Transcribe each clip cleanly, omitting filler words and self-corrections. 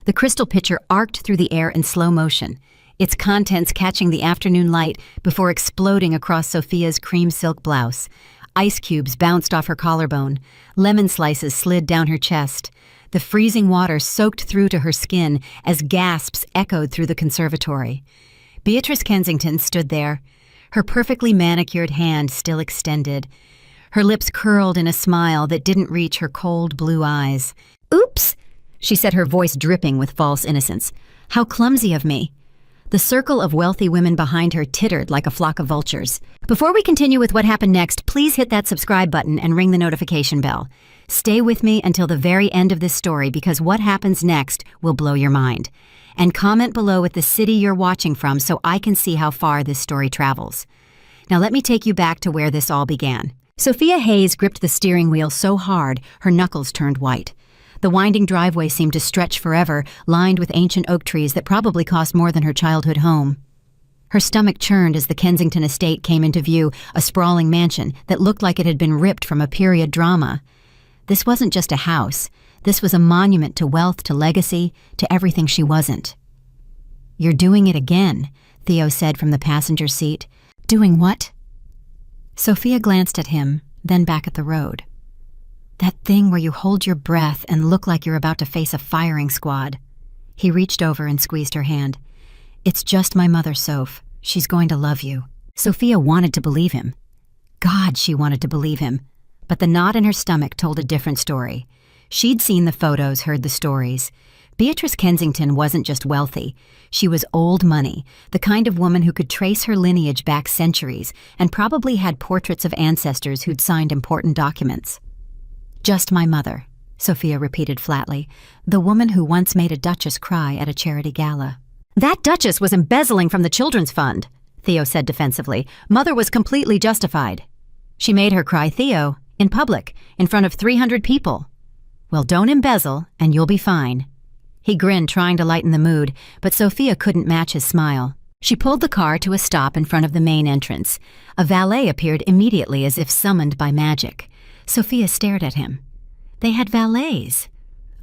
The crystal pitcher arced through the air in slow motion, its contents catching the afternoon light before exploding across Sophia's cream silk blouse. Ice cubes bounced off her collarbone. Lemon slices slid down her chest. The freezing water soaked through to her skin as gasps echoed through the conservatory. Beatrice Kensington stood there, her perfectly manicured hand still extended. Her lips curled in a smile that didn't reach her cold blue eyes. "Oops," she said, her voice dripping with false innocence. "How clumsy of me." The circle of wealthy women behind her tittered like a flock of vultures. Before we continue with what happened next, please hit that subscribe button and ring the notification bell. Stay with me until the very end of this story because what happens next will blow your mind. And comment below with the city you're watching from so I can see how far this story travels. Now let me take you back to where this all began. Sophia Hayes gripped the steering wheel so hard her knuckles turned white. The winding driveway seemed to stretch forever, lined with ancient oak trees that probably cost more than her childhood home. Her stomach churned as the Kensington estate came into view, a sprawling mansion that looked like it had been ripped from a period drama. This wasn't just a house. This was a monument to wealth, to legacy, to everything she wasn't. "You're doing it again," Theo said from the passenger seat. "Doing what?" Sophia glanced at him, then back at the road. "That thing where you hold your breath and look like you're about to face a firing squad." He reached over and squeezed her hand. "It's just my mother, Soph. She's going to love you." Sophia wanted to believe him. God, she wanted to believe him. But the knot in her stomach told a different story. She'd seen the photos, heard the stories. Beatrice Kensington wasn't just wealthy. She was old money, the kind of woman who could trace her lineage back centuries and probably had portraits of ancestors who'd signed important documents. "Just my mother," Sophia repeated flatly, "the woman who once made a duchess cry at a charity gala." "That duchess was embezzling from the children's fund," Theo said defensively. "Mother was completely justified." "She made her cry, Theo, in public, in front of 300 people." "Well, don't embezzle, and you'll be fine." He grinned, trying to lighten the mood, but Sophia couldn't match his smile. She pulled the car to a stop in front of the main entrance. A valet appeared immediately as if summoned by magic. Sophia stared at him. They had valets.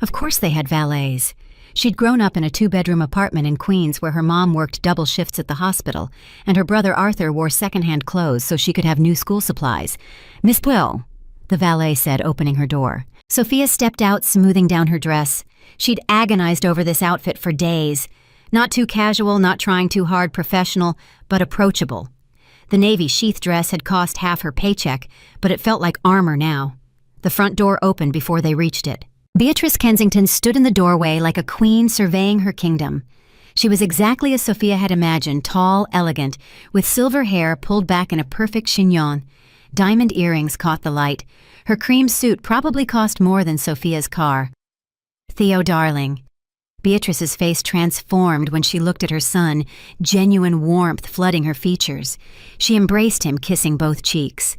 Of course they had valets. She'd grown up in a 2-bedroom apartment in Queens where her mom worked double shifts at the hospital, and her brother Arthur wore second-hand clothes so she could have new school supplies. "Miss Puel," the valet said, opening her door. Sophia stepped out, smoothing down her dress. She'd agonized over this outfit for days. Not too casual, not trying too hard, professional, but approachable. The navy sheath dress had cost half her paycheck, but it felt like armor now. The front door opened before they reached it. Beatrice Kensington stood in the doorway like a queen surveying her kingdom. She was exactly as Sophia had imagined, tall, elegant, with silver hair pulled back in a perfect chignon. Diamond earrings caught the light. Her cream suit probably cost more than Sophia's car. "Theo, darling." Beatrice's face transformed when she looked at her son, genuine warmth flooding her features. She embraced him, kissing both cheeks.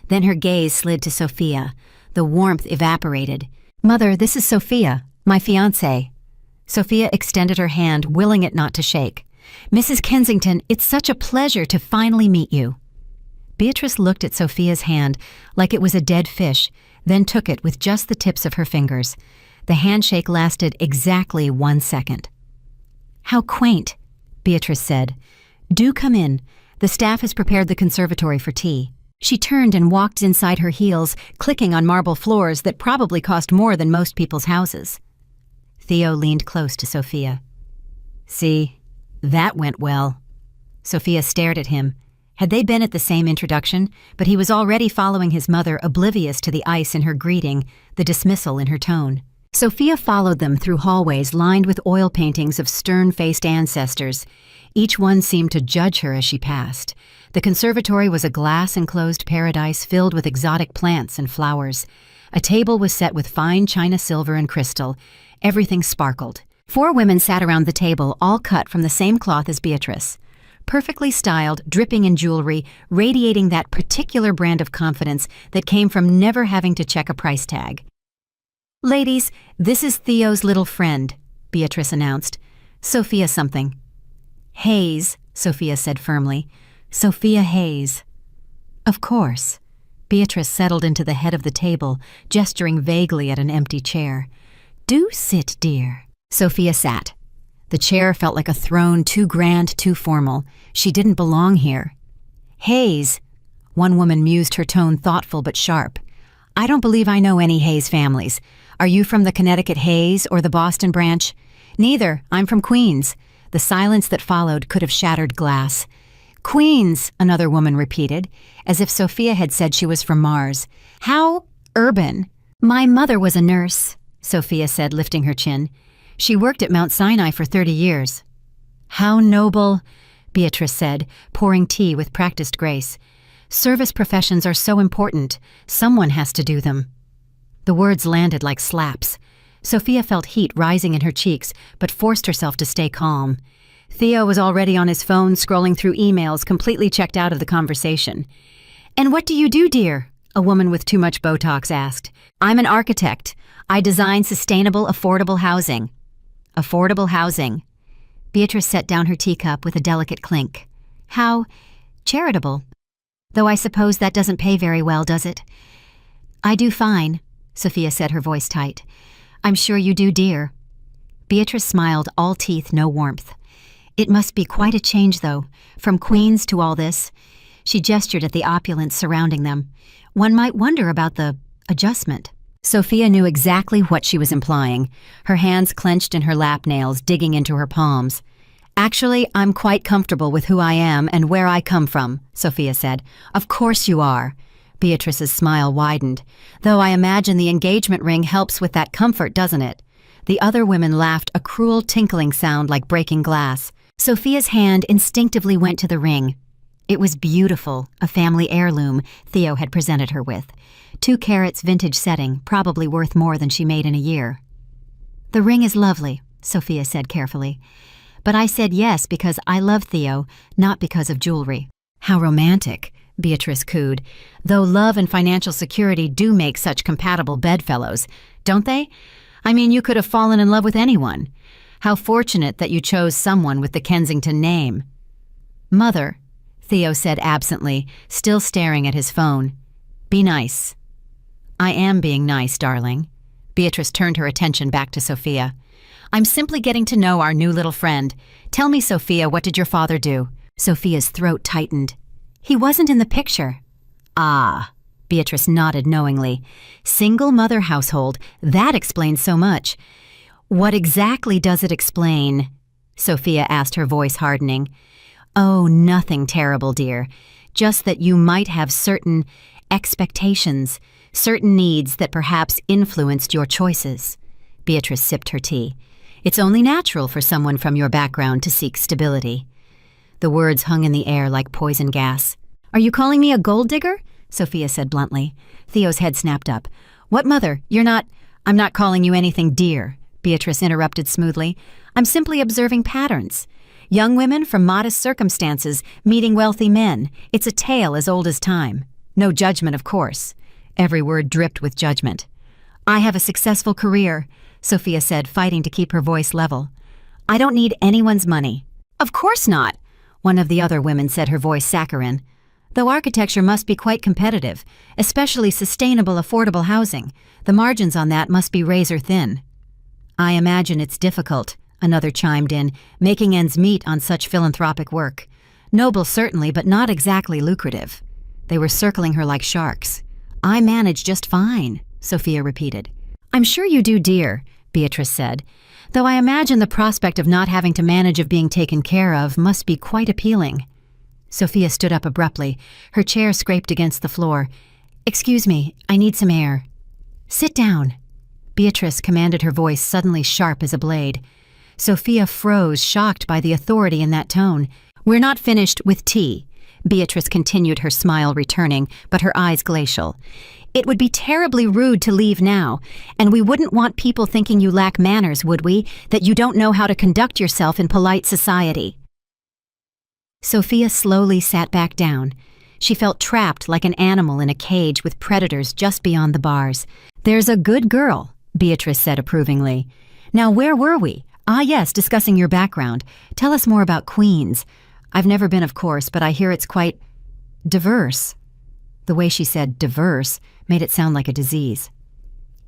Then her gaze slid to Sophia. The warmth evaporated. "Mother, this is Sophia, my fiancée." Sophia extended her hand, willing it not to shake. "Mrs. Kensington, it's such a pleasure to finally meet you." Beatrice looked at Sophia's hand like it was a dead fish, then took it with just the tips of her fingers. The handshake lasted exactly 1 second. "How quaint," Beatrice said. "Do come in. The staff has prepared the conservatory for tea." She turned and walked inside her heels, clicking on marble floors that probably cost more than most people's houses. Theo leaned close to Sophia. "See, that went well." Sophia stared at him. Had they been at the same introduction? But he was already following his mother, oblivious to the ice in her greeting, the dismissal in her tone. Sophia followed them through hallways lined with oil paintings of stern-faced ancestors. Each one seemed to judge her as she passed. The conservatory was a glass-enclosed paradise filled with exotic plants and flowers. A table was set with fine china silver and crystal. Everything sparkled. 4 women sat around the table, all cut from the same cloth as Beatrice. Perfectly styled, dripping in jewelry, radiating that particular brand of confidence that came from never having to check a price tag. "Ladies, this is Theo's little friend," Beatrice announced. "Sophia something." "Hayes," Sophia said firmly. "Sophia Hayes." "Of course." Beatrice settled into the head of the table, gesturing vaguely at an empty chair. "Do sit, dear." Sophia sat. The chair felt like a throne, too grand, too formal. She didn't belong here. Hayes, one woman mused, her tone thoughtful but sharp. I don't believe I know any Hayes families. Are you from the Connecticut Hayes or the Boston branch? Neither. I'm from Queens. The silence that followed could have shattered glass. Queens, another woman repeated, as if Sophia had said she was from Mars. How urban. My mother was a nurse, Sophia said, lifting her chin. She worked at Mount Sinai for 30 years. How noble, Beatrice said, pouring tea with practiced grace. Service professions are so important. Someone has to do them. The words landed like slaps. Sophia felt heat rising in her cheeks, but forced herself to stay calm. Theo was already on his phone, scrolling through emails, completely checked out of the conversation. And what do you do, dear? A woman with too much Botox asked. I'm an architect. I design sustainable, affordable housing. Affordable housing. Beatrice set down her teacup with a delicate clink. How charitable. Though I suppose that doesn't pay very well, does it? I do fine, Sophia said, her voice tight. I'm sure you do, dear. Beatrice smiled, all teeth, no warmth. It must be quite a change, though, from Queens to all this. She gestured at the opulence surrounding them. One might wonder about the adjustment. Sophia knew exactly what she was implying, her hands clenched in her lap nails, digging into her palms. Actually, I'm quite comfortable with who I am and where I come from, Sophia said. Of course you are. Beatrice's smile widened. Though I imagine the engagement ring helps with that comfort, doesn't it? The other women laughed, a cruel tinkling sound like breaking glass. Sophia's hand instinctively went to the ring. It was beautiful, a family heirloom Theo had presented her with. 2 carats vintage setting, probably worth more than she made in a year. The ring is lovely, Sophia said carefully. But I said yes because I love Theo, not because of jewelry. How romantic, Beatrice cooed. Though love and financial security do make such compatible bedfellows, don't they? I mean, you could have fallen in love with anyone. How fortunate that you chose someone with the Kensington name. Mother, Theo said absently, still staring at his phone. Be nice. I am being nice, darling. Beatrice turned her attention back to Sophia. I'm simply getting to know our new little friend. Tell me, Sophia, what did your father do? Sophia's throat tightened. He wasn't in the picture. Ah, Beatrice nodded knowingly. Single mother household, that explains so much. What exactly does it explain? Sophia asked, her voice hardening. Oh, nothing terrible, dear. Just that you might have certain expectations, certain needs that perhaps influenced your choices. Beatrice sipped her tea. It's only natural for someone from your background to seek stability. The words hung in the air like poison gas. Are you calling me a gold digger? Sophia said bluntly. Theo's head snapped up. What, mother? I'm not calling you anything, dear, Beatrice interrupted smoothly. I'm simply observing patterns. Young women from modest circumstances meeting wealthy men. It's a tale as old as time. No judgment, of course. Every word dripped with judgment. I have a successful career, Sophia said, fighting to keep her voice level. I don't need anyone's money. Of course not, one of the other women said, her voice saccharine. Though architecture must be quite competitive, especially sustainable, affordable housing. The margins on that must be razor thin. I imagine it's difficult, another chimed in, making ends meet on such philanthropic work. Noble certainly, but not exactly lucrative. They were circling her like sharks. I manage just fine, Sophia repeated. I'm sure you do, dear, Beatrice said, though I imagine the prospect of not having to manage, of being taken care of, must be quite appealing. Sophia stood up abruptly. Her chair scraped against the floor. Excuse me, I need some air. Sit down. Beatrice commanded, her voice suddenly sharp as a blade. Sophia froze, shocked by the authority in that tone. We're not finished with tea, Beatrice continued, her smile returning, but her eyes glacial. It would be terribly rude to leave now, and we wouldn't want people thinking you lack manners, would we? That you don't know how to conduct yourself in polite society. Sophia slowly sat back down. She felt trapped like an animal in a cage with predators just beyond the bars. There's a good girl, Beatrice said approvingly. Now where were we? Ah yes, discussing your background. Tell us more about Queens. I've never been, of course, but I hear it's quite diverse. The way she said diverse made it sound like a disease.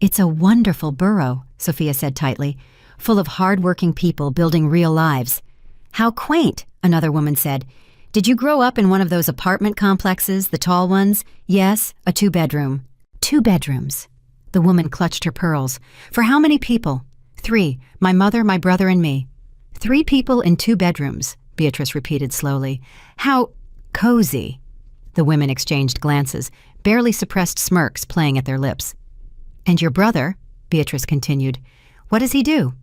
It's a wonderful borough, Sophia said tightly. full of hard-working people building real lives. How quaint, another woman said. Did you grow up in one of those apartment complexes, the tall ones? Yes, a 2-bedroom. 2 bedrooms. The woman clutched her pearls. For how many people? 3, my mother, my brother, and me. 3 people in 2 bedrooms, Beatrice repeated slowly. How cozy. The women exchanged glances, barely suppressed smirks playing at their lips. And your brother, Beatrice continued. What does he do?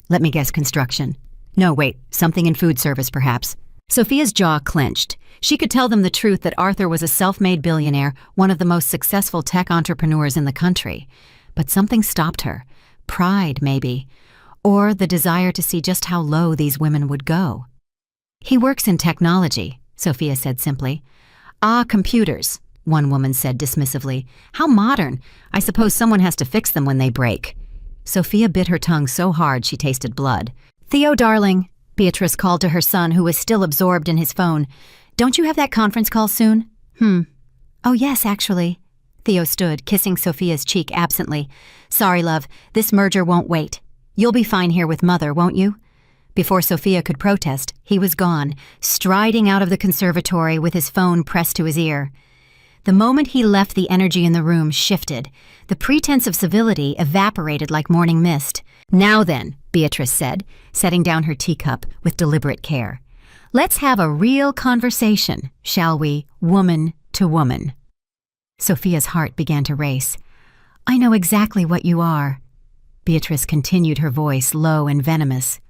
Let me guess, construction. No, wait, something in food service, perhaps. Sophia's jaw clenched. She could tell them the truth that Arthur was a self-made billionaire, one of the most successful tech entrepreneurs in the country. But something stopped her. Pride, maybe. Or the desire to see just how low these women would go. He works in technology, Sophia said simply. Ah, computers, one woman said dismissively. How modern. I suppose someone has to fix them when they break. Sophia bit her tongue so hard she tasted blood. Theo, darling, Beatrice called to her son, who was still absorbed in his phone. Don't you have that conference call soon? Oh, yes, actually. Theo stood, kissing Sophia's cheek absently. Sorry, love, this merger won't wait. You'll be fine here with Mother, won't you? Before Sophia could protest, he was gone, striding out of the conservatory with his phone pressed to his ear. The moment he left, the energy in the room shifted. The pretense of civility evaporated like morning mist. Now then, Beatrice said, setting down her teacup with deliberate care. Let's have a real conversation, shall we, woman to woman. Sophia's heart began to race. I know exactly what you are. Beatrice continued, her voice low and venomous.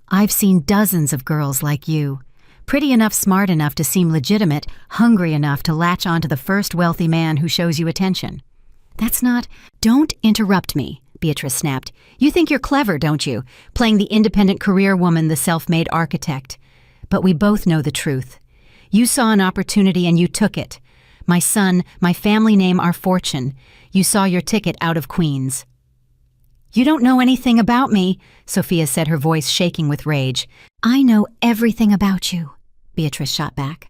I've seen dozens of girls like you. Pretty enough, smart enough to seem legitimate, hungry enough to latch onto the first wealthy man who shows you attention. That's not— Don't interrupt me, Beatrice snapped. You think you're clever, don't you? Playing the independent career woman, the self-made architect. But we both know the truth. You saw an opportunity and you took it. My son, my family name, our fortune. You saw your ticket out of Queens. You don't know anything about me, Sophia said, her voice shaking with rage. I know everything about you, Beatrice shot back.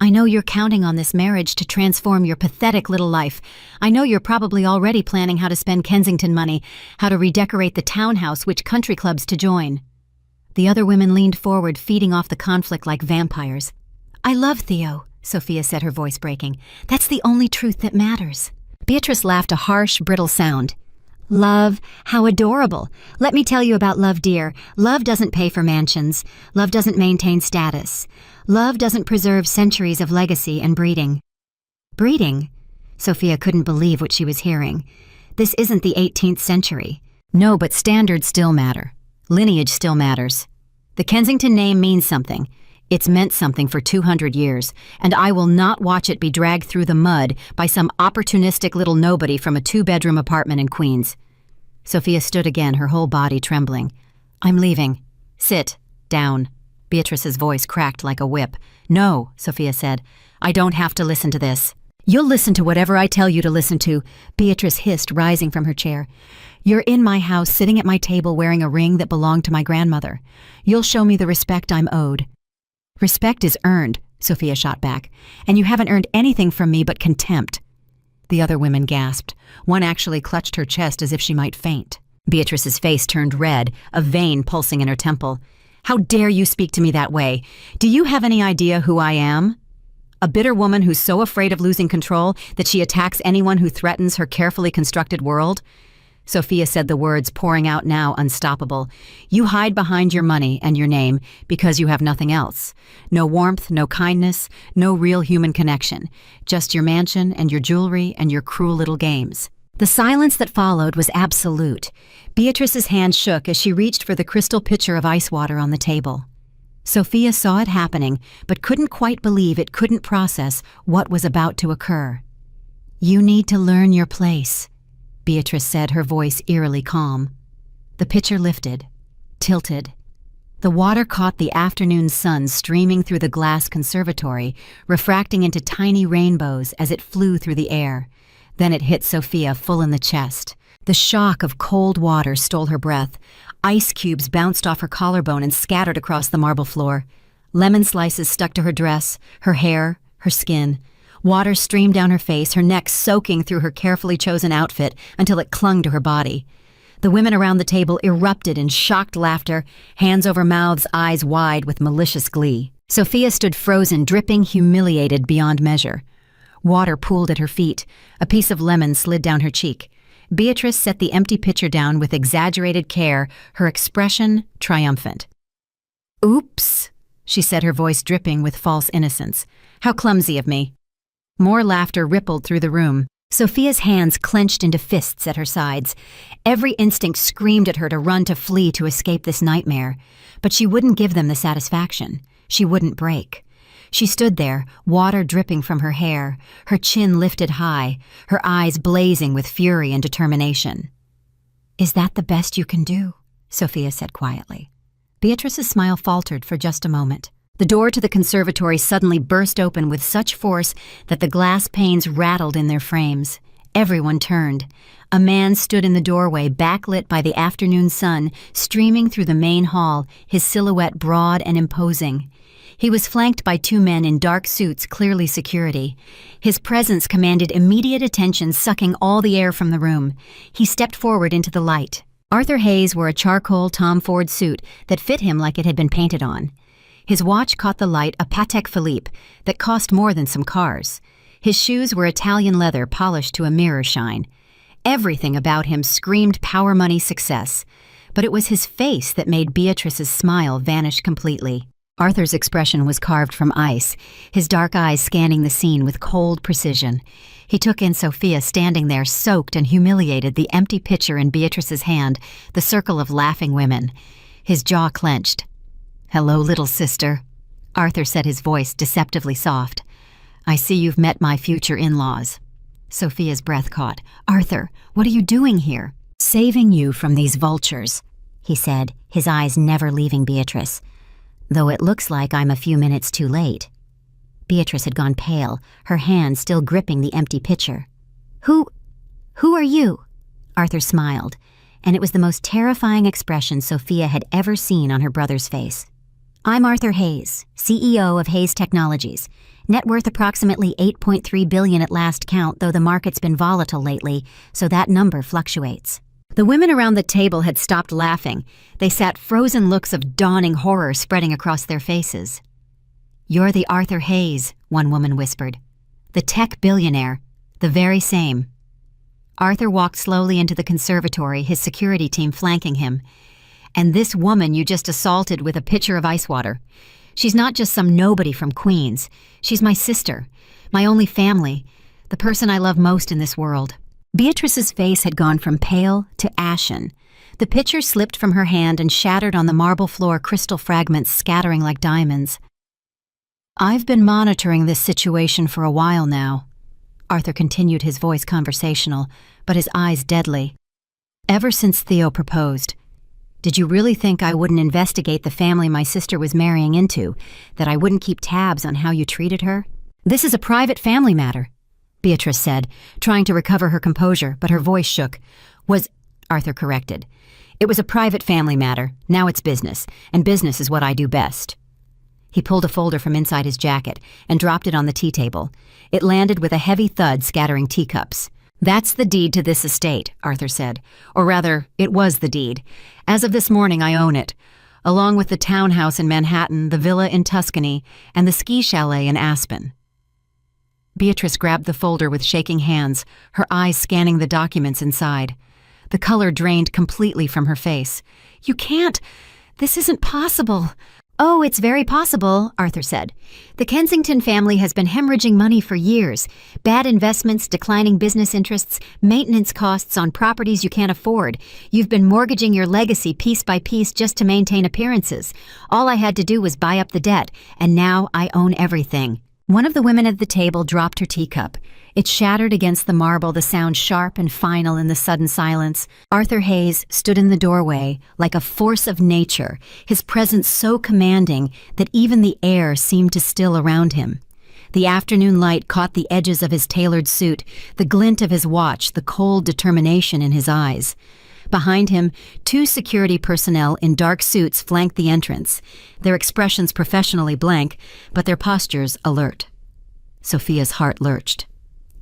I know you're counting on this marriage to transform your pathetic little life. I know you're probably already planning how to spend Kensington money, how to redecorate the townhouse, which country clubs to join. The other women leaned forward, feeding off the conflict like vampires. I love Theo, Sophia said, her voice breaking. That's the only truth that matters. Beatrice laughed a harsh, brittle sound. Love, how adorable. Let me tell you about love, dear. Love doesn't pay for mansions. Love doesn't maintain status. Love doesn't preserve centuries of legacy and breeding. Breeding? Sophia couldn't believe what she was hearing. This isn't the 18th century. No, but standards still matter. Lineage still matters. The Kensington name means something. It's meant something for 200 years, and I will not watch it be dragged through the mud by some opportunistic little nobody from a 2-bedroom apartment in Queens. Sophia stood again, her whole body trembling. I'm leaving. Sit. Down. Beatrice's voice cracked like a whip. No, Sophia said. I don't have to listen to this. You'll listen to whatever I tell you to listen to, Beatrice hissed, rising from her chair. You're in my house, sitting at my table wearing a ring that belonged to my grandmother. You'll show me the respect I'm owed. Respect is earned, Sophia shot back, and you haven't earned anything from me but contempt. The other women gasped. One actually clutched her chest as if she might faint. Beatrice's face turned red, a vein pulsing in her temple. How dare you speak to me that way? Do you have any idea who I am? A bitter woman who's so afraid of losing control that she attacks anyone who threatens her carefully constructed world? Sophia said the words pouring out now, unstoppable. You hide behind your money and your name because you have nothing else. No warmth, no kindness, no real human connection. Just your mansion and your jewelry and your cruel little games. The silence that followed was absolute. Beatrice's hand shook as she reached for the crystal pitcher of ice water on the table. Sophia saw it happening, but couldn't quite believe it, couldn't process what was about to occur. You need to learn your place, Beatrice said, her voice eerily calm. The pitcher lifted, tilted. The water caught the afternoon sun streaming through the glass conservatory, refracting into tiny rainbows as it flew through the air. Then it hit Sophia full in the chest. The shock of cold water stole her breath. Ice cubes bounced off her collarbone and scattered across the marble floor. Lemon slices stuck to her dress, her hair, her skin. Water streamed down her face, her neck soaking through her carefully chosen outfit until it clung to her body. The women around the table erupted in shocked laughter, hands over mouths, eyes wide with malicious glee. Sophia stood frozen, dripping, humiliated beyond measure. Water pooled at her feet. A piece of lemon slid down her cheek. Beatrice set the empty pitcher down with exaggerated care, her expression triumphant. "Oops," she said, her voice dripping with false innocence. "How clumsy of me." More laughter rippled through the room. Sophia's hands clenched into fists at her sides. Every instinct screamed at her to run, to flee, to escape this nightmare. But she wouldn't give them the satisfaction. She wouldn't break. She stood there, water dripping from her hair, her chin lifted high, her eyes blazing with fury and determination. "Is that the best you can do?" Sophia said quietly. Beatrice's smile faltered for just a moment. The door to the conservatory suddenly burst open with such force that the glass panes rattled in their frames. Everyone turned. A man stood in the doorway, backlit by the afternoon sun, streaming through the main hall, his silhouette broad and imposing. He was flanked by two men in dark suits, clearly security. His presence commanded immediate attention, sucking all the air from the room. He stepped forward into the light. Arthur Hayes wore a charcoal Tom Ford suit that fit him like it had been painted on. His watch caught the light, a Patek Philippe, that cost more than some cars. His shoes were Italian leather, polished to a mirror shine. Everything about him screamed power money success, but it was his face that made Beatrice's smile vanish completely. Arthur's expression was carved from ice, his dark eyes scanning the scene with cold precision. He took in Sophia standing there, soaked and humiliated, the empty pitcher in Beatrice's hand, the circle of laughing women. His jaw clenched. "Hello, little sister," Arthur said, his voice deceptively soft. "I see you've met my future in-laws." Sophia's breath caught. "Arthur, what are you doing here?" "Saving you from these vultures," he said, his eyes never leaving Beatrice. "Though it looks like I'm a few minutes too late." Beatrice had gone pale, her hand still gripping the empty pitcher. Who are you?" Arthur smiled, and it was the most terrifying expression Sophia had ever seen on her brother's face. "I'm Arthur Hayes, CEO of Hayes Technologies. Net worth approximately $8.3 billion at last count, though the market's been volatile lately, so that number fluctuates." The women around the table had stopped laughing. They sat frozen, looks of dawning horror spreading across their faces. "You're the Arthur Hayes," one woman whispered. "The tech billionaire. The very same." Arthur walked slowly into the conservatory, his security team flanking him. "And this woman you just assaulted with a pitcher of ice water. She's not just some nobody from Queens. She's my sister, my only family, the person I love most in this world." Beatrice's face had gone from pale to ashen. The pitcher slipped from her hand and shattered on the marble floor, crystal fragments scattering like diamonds. "I've been monitoring this situation for a while now." Arthur continued, his voice conversational, but his eyes deadly. "Ever since Theo proposed. Did you really think I wouldn't investigate the family my sister was marrying into, that I wouldn't keep tabs on how you treated her?" "This is a private family matter," Beatrice said, trying to recover her composure, but her voice shook. Arthur corrected. "It was a private family matter. Now it's business, and business is what I do best." He pulled a folder from inside his jacket and dropped it on the tea table. It landed with a heavy thud, scattering teacups. "That's the deed to this estate," Arthur said. "Or rather, it was the deed. As of this morning, I own it, along with the townhouse in Manhattan, the villa in Tuscany, and the ski chalet in Aspen." Beatrice grabbed the folder with shaking hands, her eyes scanning the documents inside. The color drained completely from her face. "You can't! This isn't possible!" "Oh, it's very possible," Arthur said. "The Kensington family has been hemorrhaging money for years. Bad investments, declining business interests, maintenance costs on properties you can't afford. You've been mortgaging your legacy piece by piece just to maintain appearances. All I had to do was buy up the debt, and now I own everything." One of the women at the table dropped her teacup. It shattered against the marble, the sound sharp and final in the sudden silence. Arthur Hayes stood in the doorway like a force of nature, his presence so commanding that even the air seemed to still around him. The afternoon light caught the edges of his tailored suit, the glint of his watch, the cold determination in his eyes. Behind him, two security personnel in dark suits flanked the entrance, their expressions professionally blank, but their postures alert. Sophia's heart lurched.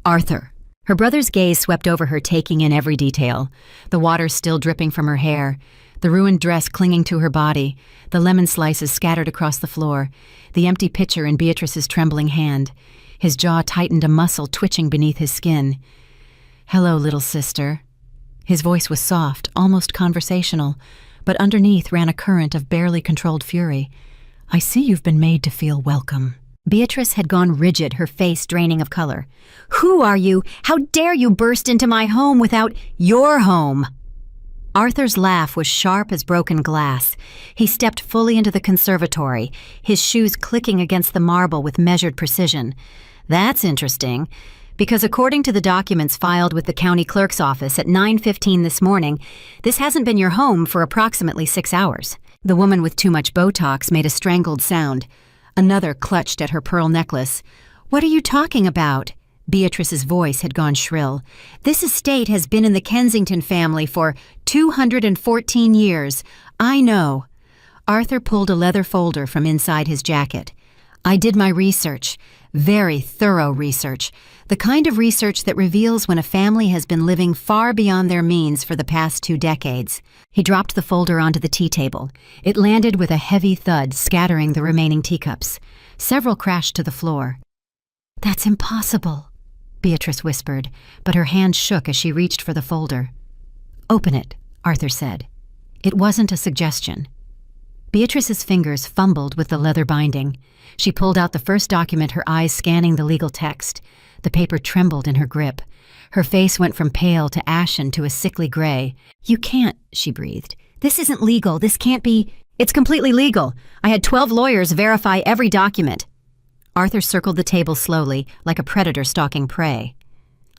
"Arthur," Her brother's gaze swept over her, taking in every detail. The water still dripping from her hair, the ruined dress clinging to her body, the lemon slices scattered across the floor, the empty pitcher in Beatrice's trembling hand. His jaw tightened, a muscle twitching beneath his skin. "Hello, little sister." His voice was soft, almost conversational, but underneath ran a current of barely controlled fury. "I see you've been made to feel welcome." Beatrice had gone rigid, her face draining of color. "Who are you? How dare you burst into my home without your home?" Arthur's laugh was sharp as broken glass. He stepped fully into the conservatory, his shoes clicking against the marble with measured precision. "That's interesting, because according to the documents filed with the county clerk's office at 9:15 this morning, this hasn't been your home for approximately 6 hours." The woman with too much Botox made a strangled sound. Another clutched at her pearl necklace. "What are you talking about?" Beatrice's voice had gone shrill. "This estate has been in the Kensington family for 214 years. I know." Arthur pulled a leather folder from inside his jacket. "I did my research. Very thorough research. The kind of research that reveals when a family has been living far beyond their means for the past 2 decades. He dropped the folder onto the tea table. It landed with a heavy thud, scattering the remaining teacups. Several crashed to the floor. "That's impossible," Beatrice whispered, but her hand shook as she reached for the folder. "Open it," Arthur said. It wasn't a suggestion. Beatrice's fingers fumbled with the leather binding. She pulled out the first document, her eyes scanning the legal text. The paper trembled in her grip. Her face went from pale to ashen to a sickly gray. "You can't," she breathed. "This isn't legal. This can't be—" "It's completely legal. I had 12 lawyers verify every document." Arthur circled the table slowly, like a predator stalking prey.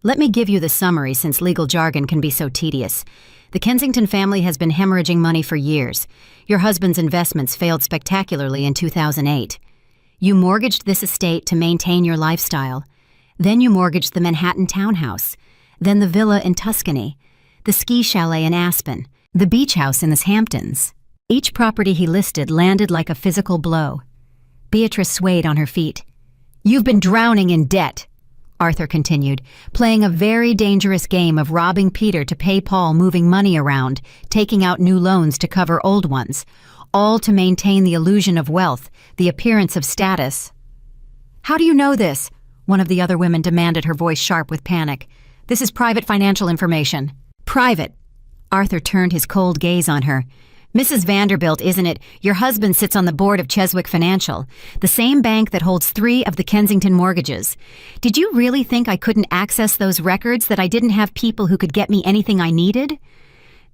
"Let me give you the summary, since legal jargon can be so tedious. The Kensington family has been hemorrhaging money for years. Your husband's investments failed spectacularly in 2008. You mortgaged this estate to maintain your lifestyle. Then you mortgaged the Manhattan townhouse, then the villa in Tuscany, the ski chalet in Aspen, the beach house in the Hamptons. Each property he listed landed like a physical blow." Beatrice swayed on her feet. "You've been drowning in debt," Arthur continued, "playing a very dangerous game of robbing Peter to pay Paul, moving money around, taking out new loans to cover old ones, all to maintain the illusion of wealth, the appearance of status." "How do you know this?" one of the other women demanded, her voice sharp with panic. "This is private financial information." "Private?" Arthur turned his cold gaze on her. "Mrs. Vanderbilt, isn't it? Your husband sits on the board of Cheswick Financial, the same bank that holds 3 of the Kensington mortgages. Did you really think I couldn't access those records, that I didn't have people who could get me anything I needed?"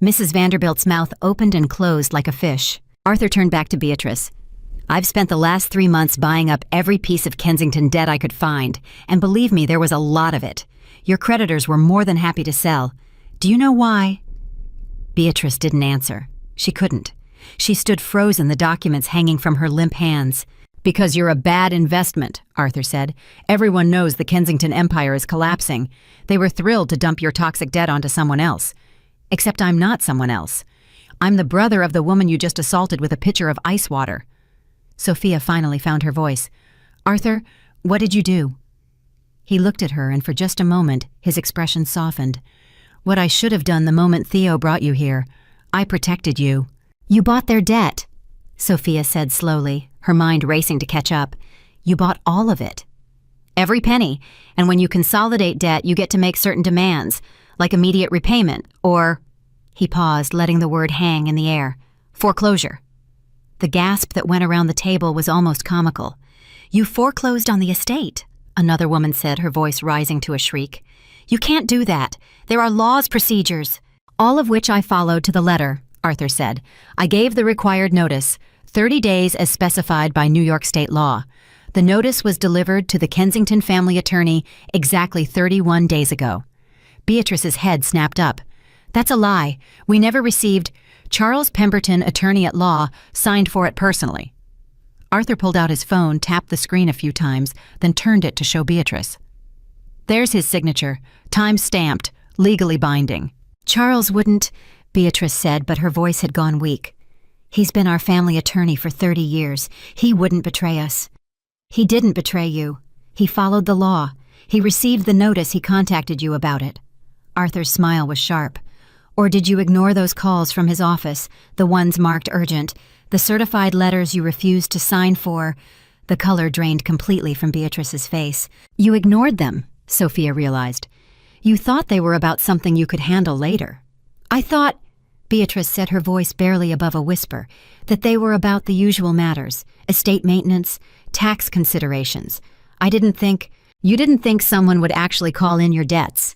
Mrs. Vanderbilt's mouth opened and closed like a fish. Arthur turned back to Beatrice. "I've spent the last 3 months buying up every piece of Kensington debt I could find, and believe me, there was a lot of it. Your creditors were more than happy to sell. Do you know why?" Beatrice didn't answer. She couldn't. She stood frozen, the documents hanging from her limp hands. "Because you're a bad investment," Arthur said. "Everyone knows the Kensington empire is collapsing. They were thrilled to dump your toxic debt onto someone else. Except I'm not someone else. I'm the brother of the woman you just assaulted with a pitcher of ice water." Sophia finally found her voice. "Arthur, what did you do?" He looked at her, and for just a moment, his expression softened. "What I should have done the moment Theo brought you here. I protected you." "You bought their debt," Sophia said slowly, her mind racing to catch up. "You bought all of it." "Every penny. And when you consolidate debt, you get to make certain demands, like immediate repayment, or—" He paused, letting the word hang in the air. "Foreclosure." The gasp that went around the table was almost comical. "You foreclosed on the estate," another woman said, her voice rising to a shriek. "You can't do that. There are laws, procedures." "All of which I followed to the letter," Arthur said. "I gave the required notice, 30 days as specified by New York state law. The notice was delivered to the Kensington family attorney exactly 31 days ago." Beatrice's head snapped up. "That's a lie. We never received—" "Charles Pemberton, attorney at law, signed for it personally." Arthur pulled out his phone, tapped the screen a few times, then turned it to show Beatrice. "There's his signature, time-stamped, legally binding." "Charles wouldn't," Beatrice said, but her voice had gone weak. "He's been our family attorney for 30 years. He wouldn't betray us." "He didn't betray you. He followed the law. He received the notice he contacted you about it. Arthur's smile was sharp. Or did you ignore those calls from his office, the ones marked urgent, the certified letters you refused to sign for? The color drained completely from Beatrice's face. You ignored them, Sophia realized. You thought they were about something you could handle later. I thought, Beatrice said, her voice barely above a whisper, that they were about the usual matters, estate maintenance, tax considerations. You didn't think someone would actually call in your debts.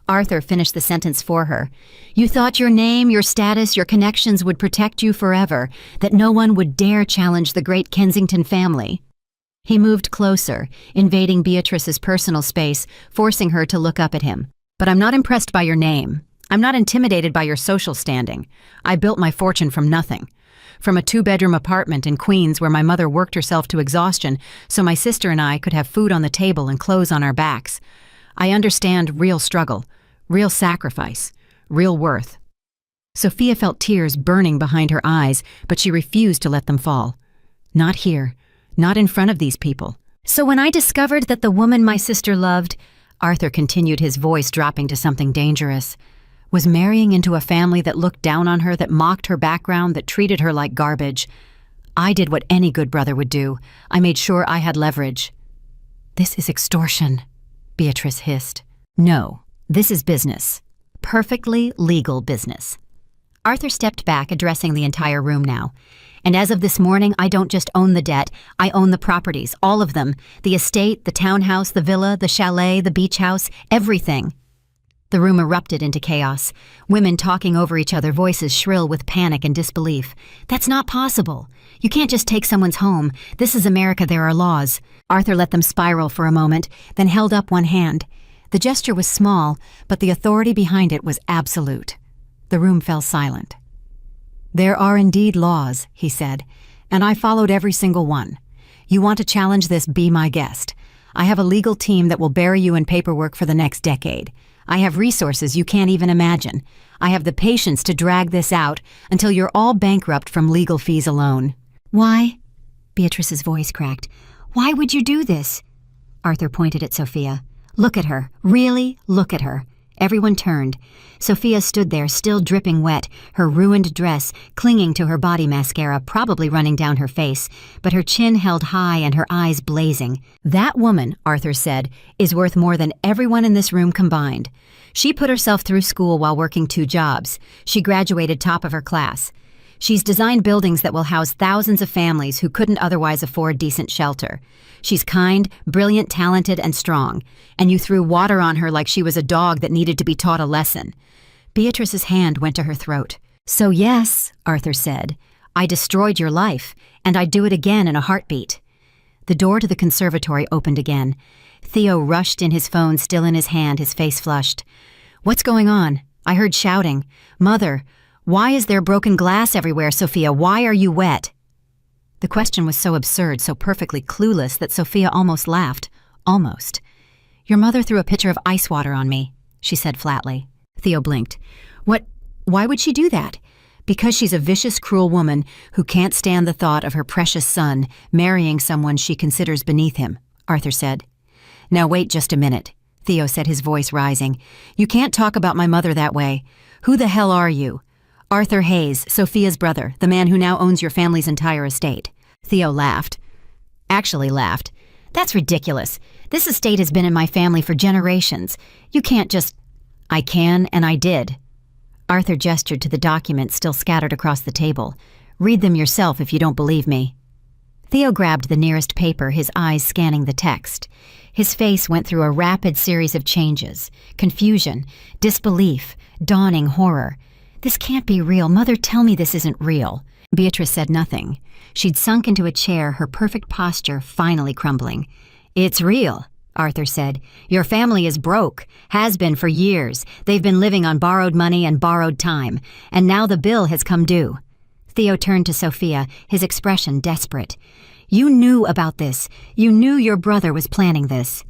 Arthur finished the sentence for her. You thought your name, your status, your connections would protect you forever, that no one would dare challenge the great Kensington family. He moved closer, invading Beatrice's personal space, forcing her to look up at him. But I'm not impressed by your name. I'm not intimidated by your social standing. I built my fortune from nothing. From a 2-bedroom apartment in Queens where my mother worked herself to exhaustion so my sister and I could have food on the table and clothes on our backs. I understand real struggle, real sacrifice, real worth. Sophia felt tears burning behind her eyes, but she refused to let them fall. Not here, not in front of these people. So when I discovered that the woman my sister loved, Arthur continued, his voice dropping to something dangerous, was marrying into a family that looked down on her, that mocked her background, that treated her like garbage, I did what any good brother would do. I made sure I had leverage. This is extortion, Beatrice hissed. No, this is business. Perfectly legal business. Arthur stepped back, addressing the entire room now. And as of this morning, I don't just own the debt, I own the properties, all of them. The estate, the townhouse, the villa, the chalet, the beach house, everything. The room erupted into chaos, women talking over each other, voices shrill with panic and disbelief. That's not possible. You can't just take someone's home. This is America, there are laws. Arthur let them spiral for a moment, then held up one hand. The gesture was small, but the authority behind it was absolute. The room fell silent. There are indeed laws, he said, and I followed every single one. You want to challenge this, be my guest. I have a legal team that will bury you in paperwork for the next decade. I have resources you can't even imagine. I have the patience to drag this out until you're all bankrupt from legal fees alone. Why? Beatrice's voice cracked. Why would you do this? Arthur pointed at Sophia. Look at her. Really, look at her. Everyone turned. Sophia stood there, still dripping wet, her ruined dress clinging to her body mascara, probably running down her face, but her chin held high and her eyes blazing. That woman, Arthur said, is worth more than everyone in this room combined. She put herself through school while working 2 jobs. She graduated top of her class. She's designed buildings that will house thousands of families who couldn't otherwise afford decent shelter. She's kind, brilliant, talented, and strong. And you threw water on her like she was a dog that needed to be taught a lesson. Beatrice's hand went to her throat. So yes, Arthur said, I destroyed your life, and I'd do it again in a heartbeat. The door to the conservatory opened again. Theo rushed in, his phone still in his hand, his face flushed. What's going on? I heard shouting. Mother, why is there broken glass everywhere, Sophia? Why are you wet? The question was so absurd, so perfectly clueless that Sophia almost laughed. Almost. Your mother threw a pitcher of ice water on me, she said flatly. Theo blinked. What? Why would she do that? Because she's a vicious, cruel woman who can't stand the thought of her precious son marrying someone she considers beneath him, Arthur said. Now wait just a minute, Theo said, his voice rising. You can't talk about my mother that way. Who the hell are you? Arthur Hayes, Sophia's brother, the man who now owns your family's entire estate. Theo laughed. Actually laughed. That's ridiculous. This estate has been in my family for generations. You can't just... I can, and I did. Arthur gestured to the documents still scattered across the table. Read them yourself if you don't believe me. Theo grabbed the nearest paper, his eyes scanning the text. His face went through a rapid series of changes. Confusion, disbelief, dawning horror. This can't be real. Mother, tell me this isn't real. Beatrice said nothing. She'd sunk into a chair, her perfect posture finally crumbling. It's real, Arthur said. Your family is broke, has been for years. They've been living on borrowed money and borrowed time, and now the bill has come due. Theo turned to Sophia, his expression desperate. You knew about this. You knew your brother was planning this.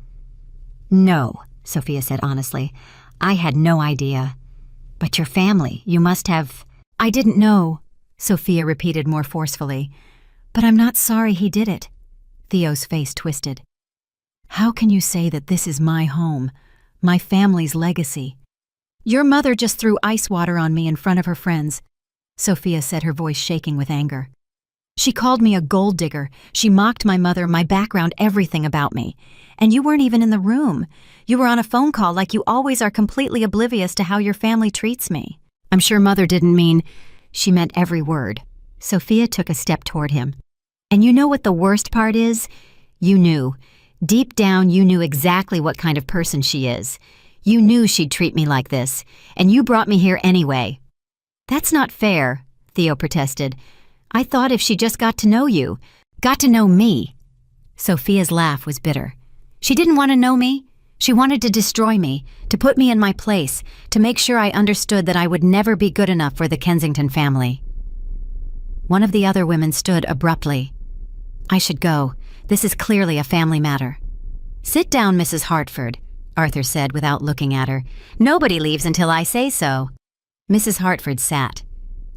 No, Sophia said honestly. I had no idea. But your family, you must have... I didn't know, Sophia repeated more forcefully. But I'm not sorry he did it. Theo's face twisted. How can you say that this is my home, my family's legacy? Your mother just threw ice water on me in front of her friends, Sophia said, her voice shaking with anger. She called me a gold digger. She mocked my mother, my background, everything about me. And you weren't even in the room. You were on a phone call like you always are, completely oblivious to how your family treats me. I'm sure Mother didn't mean. She meant every word. Sophia took a step toward him. And you know what the worst part is? You knew. Deep down, you knew exactly what kind of person she is. You knew she'd treat me like this, and you brought me here anyway. That's not fair, Theo protested. I thought if she just got to know you, got to know me. Sophia's laugh was bitter. She didn't want to know me. She wanted to destroy me, to put me in my place, to make sure I understood that I would never be good enough for the Kensington family. One of the other women stood abruptly. I should go. This is clearly a family matter. Sit down, Mrs. Hartford, Arthur said without looking at her. Nobody leaves until I say so. Mrs. Hartford sat.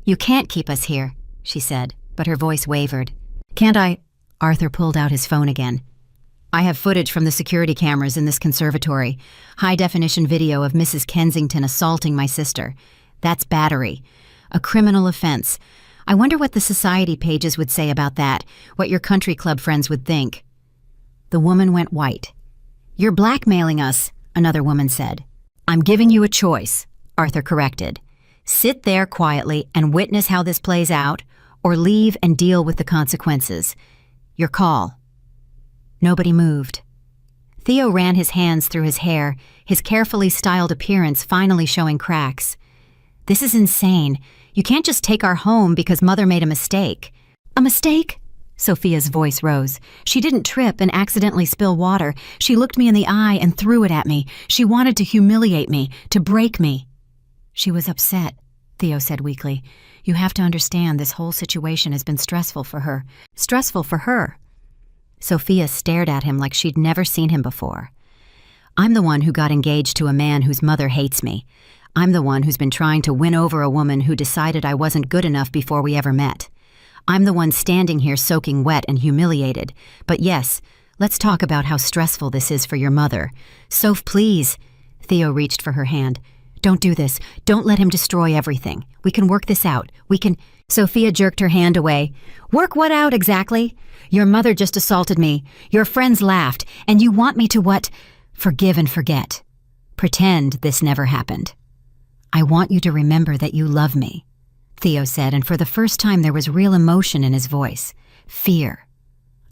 You can't keep us here, she said, but her voice wavered. Can't I? Arthur pulled out his phone again. I have footage from the security cameras in this conservatory. High-definition video of Mrs. Kensington assaulting my sister. That's battery. A criminal offense. I wonder what the society pages would say about that, what your country club friends would think. The woman went white. You're blackmailing us, another woman said. I'm giving you a choice, Arthur corrected. Sit there quietly and witness how this plays out, or leave and deal with the consequences. Your call. Nobody moved. Theo ran his hands through his hair, his carefully styled appearance finally showing cracks. This is insane. You can't just take our home because Mother made a mistake. A mistake? Sophia's voice rose. She didn't trip and accidentally spill water. She looked me in the eye and threw it at me. She wanted to humiliate me, to break me. She was upset, Theo said weakly. You have to understand this whole situation has been stressful for her. Stressful for her. Sophia stared at him like she'd never seen him before. I'm the one who got engaged to a man whose mother hates me. I'm the one who's been trying to win over a woman who decided I wasn't good enough before we ever met. I'm the one standing here soaking wet and humiliated. But yes, let's talk about how stressful this is for your mother. Soph, please. Theo reached for her hand. Don't do this. Don't let him destroy everything. We can work this out. We can... Sophia jerked her hand away. Work what out exactly? Your mother just assaulted me. Your friends laughed. And you want me to what? Forgive and forget. Pretend this never happened. I want you to remember that you love me, Theo said, and for the first time there was real emotion in his voice. Fear.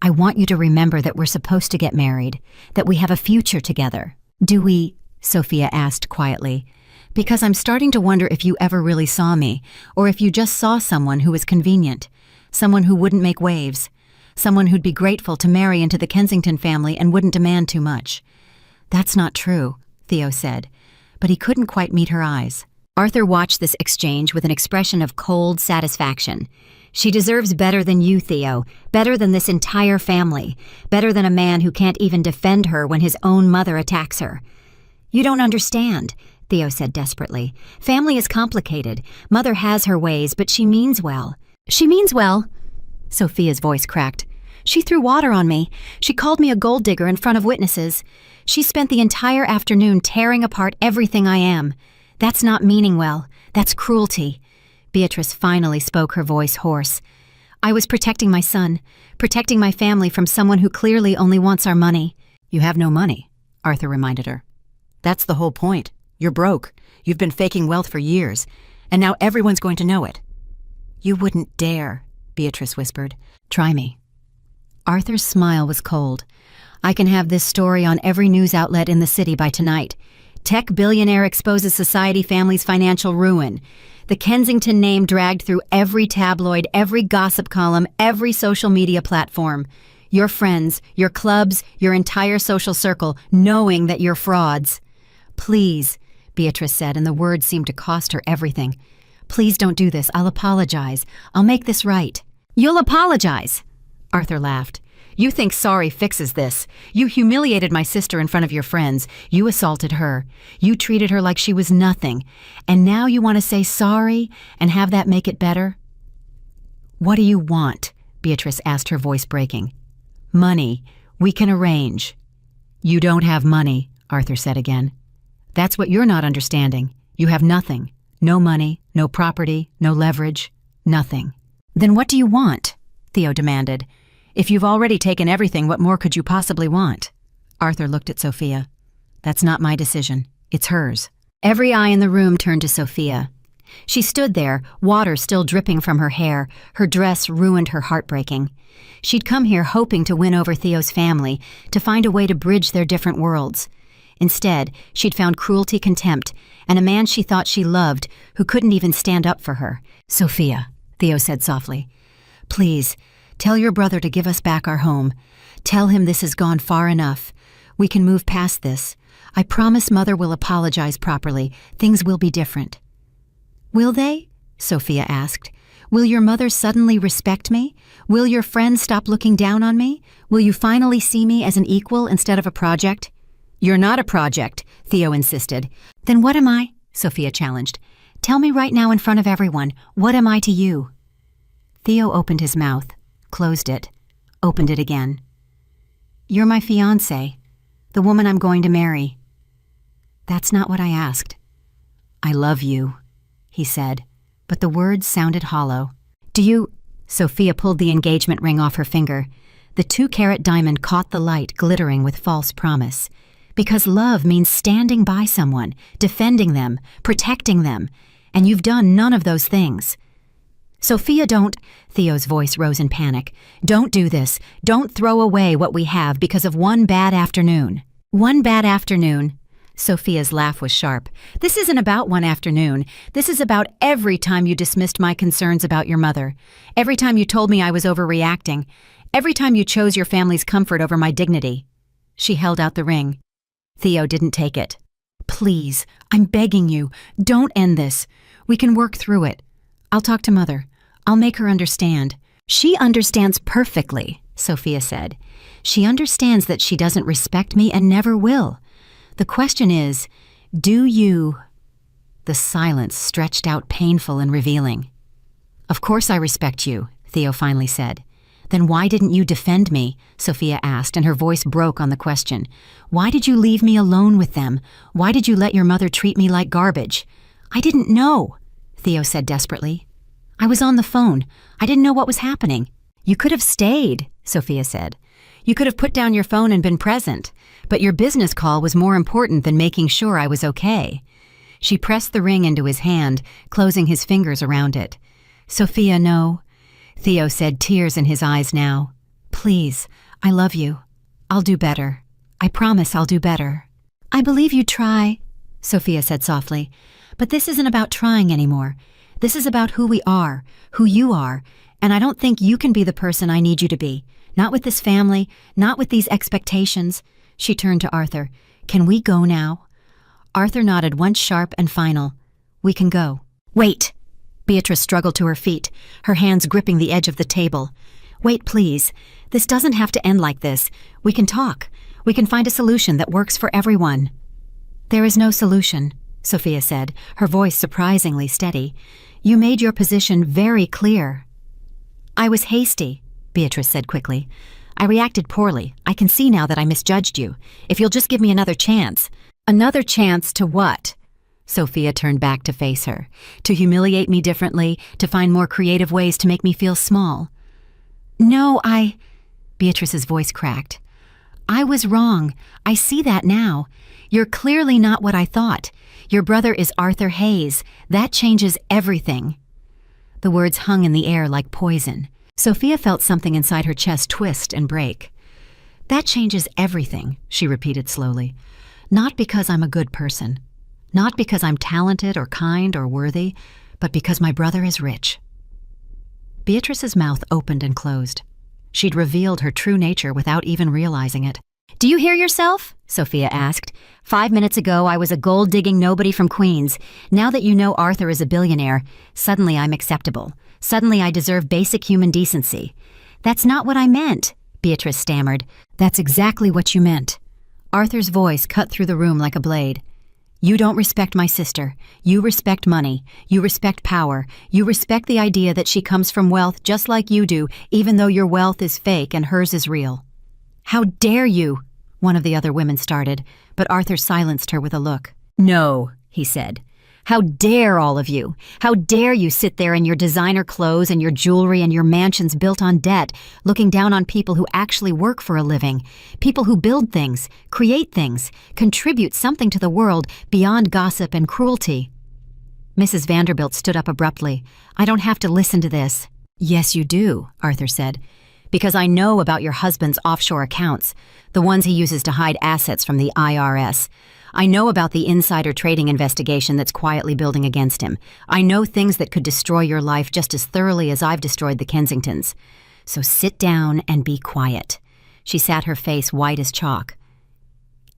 I want you to remember that we're supposed to get married, that we have a future together. Do we? Sophia asked quietly. Because I'm starting to wonder if you ever really saw me, or if you just saw someone who was convenient, someone who wouldn't make waves, someone who'd be grateful to marry into the Kensington family and wouldn't demand too much. That's not true, Theo said, but he couldn't quite meet her eyes. Arthur watched this exchange with an expression of cold satisfaction. She deserves better than you, Theo, better than this entire family, better than a man who can't even defend her when his own mother attacks her. You don't understand, Theo said desperately. Family is complicated. Mother has her ways, but she means well. She means well? Sophia's voice cracked. She threw water on me. She called me a gold digger in front of witnesses. She spent the entire afternoon tearing apart everything I am. That's not meaning well. That's cruelty. Beatrice finally spoke, her voice hoarse. I was protecting my son, protecting my family from someone who clearly only wants our money. You have no money, Arthur reminded her. That's the whole point. You're broke. You've been faking wealth for years, and now everyone's going to know it. You wouldn't dare, Beatrice whispered. Try me. Arthur's smile was cold. I can have this story on every news outlet in the city by tonight. Tech billionaire exposes society family's financial ruin. The Kensington name dragged through every tabloid, every gossip column, every social media platform. Your friends, your clubs, your entire social circle, knowing that you're frauds. Please, Beatrice said, and the words seemed to cost her everything. Please don't do this. I'll apologize. I'll make this right. You'll apologize, Arthur laughed. You think sorry fixes this. You humiliated my sister in front of your friends. You assaulted her. You treated her like she was nothing. And now you want to say sorry and have that make it better? What do you want? Beatrice asked, her voice breaking. Money. We can arrange. You don't have money, Arthur said again. That's what you're not understanding. You have nothing. No money, no property, no leverage, nothing. Then what do you want? Theo demanded. If you've already taken everything, what more could you possibly want? Arthur looked at Sophia. That's not my decision. It's hers. Every eye in the room turned to Sophia. She stood there, water still dripping from her hair, her dress ruined her heartbreaking. She'd come here hoping to win over Theo's family, to find a way to bridge their different worlds. Instead, she'd found cruelty, contempt, and a man she thought she loved who couldn't even stand up for her. Sophia, Theo said softly, please, tell your brother to give us back our home. Tell him this has gone far enough. We can move past this. I promise Mother will apologize properly. Things will be different. Will they? Sophia asked. Will your mother suddenly respect me? Will your friends stop looking down on me? Will you finally see me as an equal instead of a project? You're not a project, Theo insisted. Then what am I? Sophia challenged. Tell me right now in front of everyone, what am I to you? Theo opened his mouth, closed it, opened it again. You're my fiancé, the woman I'm going to marry. That's not what I asked. I love you, he said, but the words sounded hollow. Do you... Sophia pulled the engagement ring off her finger. The 2-carat diamond caught the light, glittering with false promise. Because love means standing by someone, defending them, protecting them, and you've done none of those things. Sophia, don't... Theo's voice rose in panic. Don't do this. Don't throw away what we have because of one bad afternoon. One bad afternoon. Sophia's laugh was sharp. This isn't about one afternoon. This is about every time you dismissed my concerns about your mother. Every time you told me I was overreacting. Every time you chose your family's comfort over my dignity. She held out the ring. Theo didn't take it. Please, I'm begging you, don't end this. We can work through it. I'll talk to Mother. I'll make her understand. She understands perfectly, Sophia said. She understands that she doesn't respect me and never will. The question is, do you... The silence stretched out painful and revealing. Of course I respect you, Theo finally said. Then why didn't you defend me? Sophia asked, and her voice broke on the question. Why did you leave me alone with them? Why did you let your mother treat me like garbage? I didn't know, Theo said desperately. I was on the phone. I didn't know what was happening. You could have stayed, Sophia said. You could have put down your phone and been present, but your business call was more important than making sure I was okay. She pressed the ring into his hand, closing his fingers around it. Sophia, no, Theo said, tears in his eyes now. Please, I love you. I'll do better. I promise I'll do better. I believe you try, Sophia said softly, but this isn't about trying anymore. This is about who we are, who you are, and I don't think you can be the person I need you to be. Not with this family, not with these expectations. She turned to Arthur. Can we go now? Arthur nodded once sharp and final. We can go. Wait! Beatrice struggled to her feet, her hands gripping the edge of the table. Wait, please. This doesn't have to end like this. We can talk. We can find a solution that works for everyone. There is no solution, Sophia said, her voice surprisingly steady. You made your position very clear. I was hasty, Beatrice said quickly. I reacted poorly. I can see now that I misjudged you. If you'll just give me another chance. Another chance to what? Sophia turned back to face her. To humiliate me differently, to find more creative ways to make me feel small. No, Beatrice's voice cracked. I was wrong. I see that now. You're clearly not what I thought. Your brother is Arthur Hayes. That changes everything. The words hung in the air like poison. Sophia felt something inside her chest twist and break. That changes everything, she repeated slowly. Not because I'm a good person. Not because I'm talented or kind or worthy, but because my brother is rich. Beatrice's mouth opened and closed. She'd revealed her true nature without even realizing it. Do you hear yourself? Sophia asked. 5 minutes ago, I was a gold-digging nobody from Queens. Now that you know Arthur is a billionaire, suddenly I'm acceptable. Suddenly I deserve basic human decency. That's not what I meant, Beatrice stammered. That's exactly what you meant. Arthur's voice cut through the room like a blade. You don't respect my sister. You respect money. You respect power. You respect the idea that she comes from wealth just like you do, even though your wealth is fake and hers is real. How dare you? one of the other women started, but Arthur silenced her with a look. "No," he said. "How dare all of you? How dare you sit there in your designer clothes and your jewelry and your mansions built on debt, looking down on people who actually work for a living, people who build things, create things, contribute something to the world beyond gossip and cruelty." Mrs. Vanderbilt stood up abruptly. "I don't have to listen to this." "Yes, you do," Arthur said, "because I know about your husband's offshore accounts, the ones he uses to hide assets from the IRS. I know about the insider trading investigation that's quietly building against him. I know things that could destroy your life just as thoroughly as I've destroyed the Kensingtons. So sit down and be quiet." She sat her face white as chalk.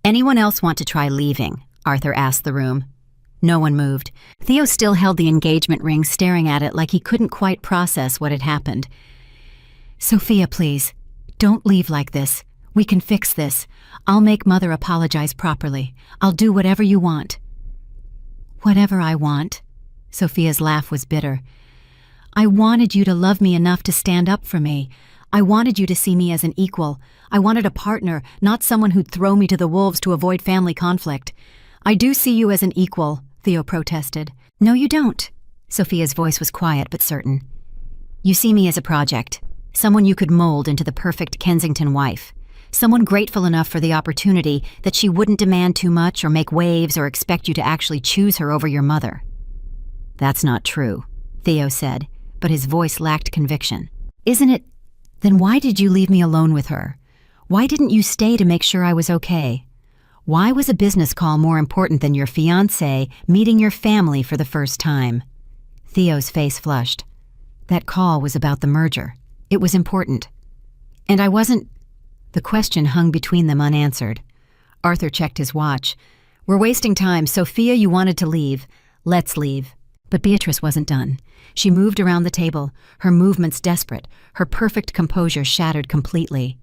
"Anyone else want to try leaving?" Arthur asked the room. No one moved. Theo still held the engagement ring, staring at it like he couldn't quite process what had happened. "Sophia, please, don't leave like this. We can fix this. I'll make Mother apologize properly. I'll do whatever you want." "Whatever I want?" Sophia's laugh was bitter. "I wanted you to love me enough to stand up for me. I wanted you to see me as an equal. I wanted a partner, not someone who'd throw me to the wolves to avoid family conflict." "I do see you as an equal," Theo protested. "No, you don't." Sophia's voice was quiet but certain. "You see me as a project, someone you could mold into the perfect Kensington wife. Someone grateful enough for the opportunity that she wouldn't demand too much or make waves or expect you to actually choose her over your mother." "That's not true," Theo said, but his voice lacked conviction. "Isn't it? Then why did you leave me alone with her? Why didn't you stay to make sure I was okay? Why was a business call more important than your fiancé meeting your family for the first time?" Theo's face flushed. "That call was about the merger. It was important. And I wasn't—" The question hung between them unanswered. Arthur checked his watch. "We're wasting time. Sophia, you wanted to leave. Let's leave." But Beatrice wasn't done. She moved around the table, her movements desperate, her perfect composure shattered completely.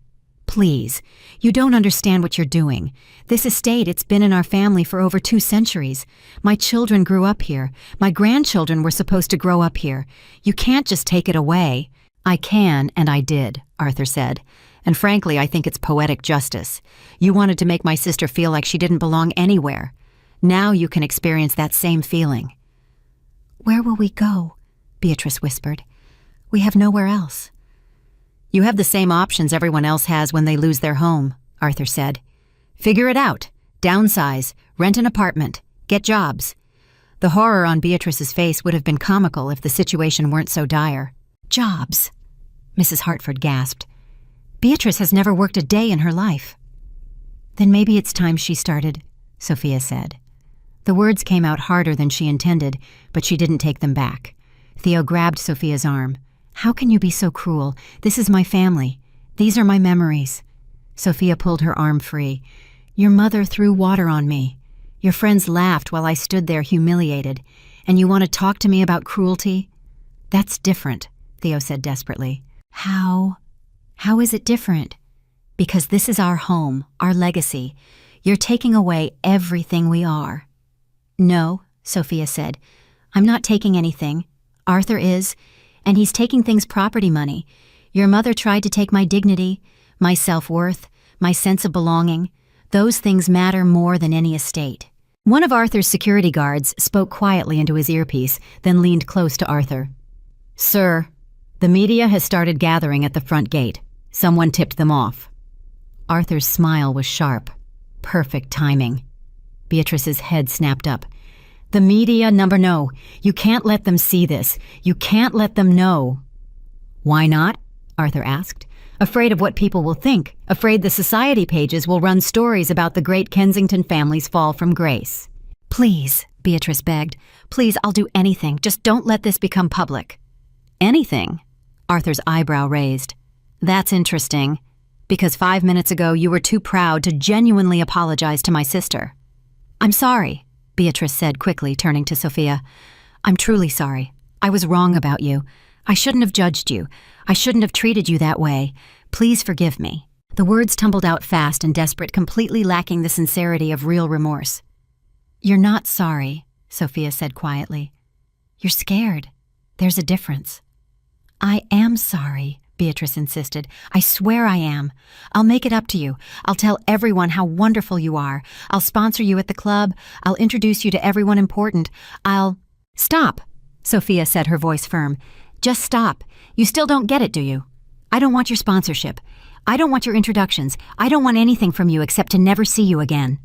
"Please, you don't understand what you're doing. This estate, it's been in our family for over 2 centuries. My children grew up here. My grandchildren were supposed to grow up here. You can't just take it away." "I can, and I did," Arthur said. "And frankly, I think it's poetic justice. You wanted to make my sister feel like she didn't belong anywhere. Now you can experience that same feeling." "Where will we go?" Beatrice whispered. "We have nowhere else." "You have the same options everyone else has when they lose their home," Arthur said. "Figure it out. Downsize, rent an apartment, get jobs." The horror on Beatrice's face would have been comical if the situation weren't so dire. "Jobs," Mrs. Hartford gasped. "Beatrice has never worked a day in her life." "Then maybe it's time she started," Sophia said. The words came out harder than she intended, but she didn't take them back. Theo grabbed Sophia's arm. "How can you be so cruel? This is my family. These are my memories." Sophia pulled her arm free. "Your mother threw water on me. Your friends laughed while I stood there humiliated. And you want to talk to me about cruelty?" "That's different," Theo said desperately. "How? How is it different?" "Because this is our home, our legacy. You're taking away everything we are." "No," Sophia said. "I'm not taking anything. Arthur is, and he's taking things property money. Your mother tried to take my dignity, my self-worth, my sense of belonging. Those things matter more than any estate." One of Arthur's security guards spoke quietly into his earpiece, then leaned close to Arthur. "Sir, the media has started gathering at the front gate. Someone tipped them off." Arthur's smile was sharp. Perfect timing. Beatrice's head snapped up. "The media, no. You can't let them see this. You can't let them know." "Why not?" Arthur asked. "Afraid of what people will think. Afraid the society pages will run stories about the great Kensington family's fall from grace." "Please," Beatrice begged. "Please, I'll do anything. Just don't let this become public." "Anything?" Arthur's eyebrow raised. "That's interesting. Because 5 minutes ago you were too proud to genuinely apologize to my sister." "I'm sorry," Beatrice said quickly, turning to Sophia. "I'm truly sorry. I was wrong about you. I shouldn't have judged you. I shouldn't have treated you that way. Please forgive me." The words tumbled out fast and desperate, completely lacking the sincerity of real remorse. "You're not sorry," Sophia said quietly. "You're scared. There's a difference." "I am sorry," Beatrice insisted. "I swear I am. I'll make it up to you. I'll tell everyone how wonderful you are. I'll sponsor you at the club. I'll introduce you to everyone important. I'll—" "Stop," Sophia said, her voice firm. "Just stop. You still don't get it, do you? I don't want your sponsorship. I don't want your introductions. I don't want anything from you except to never see you again."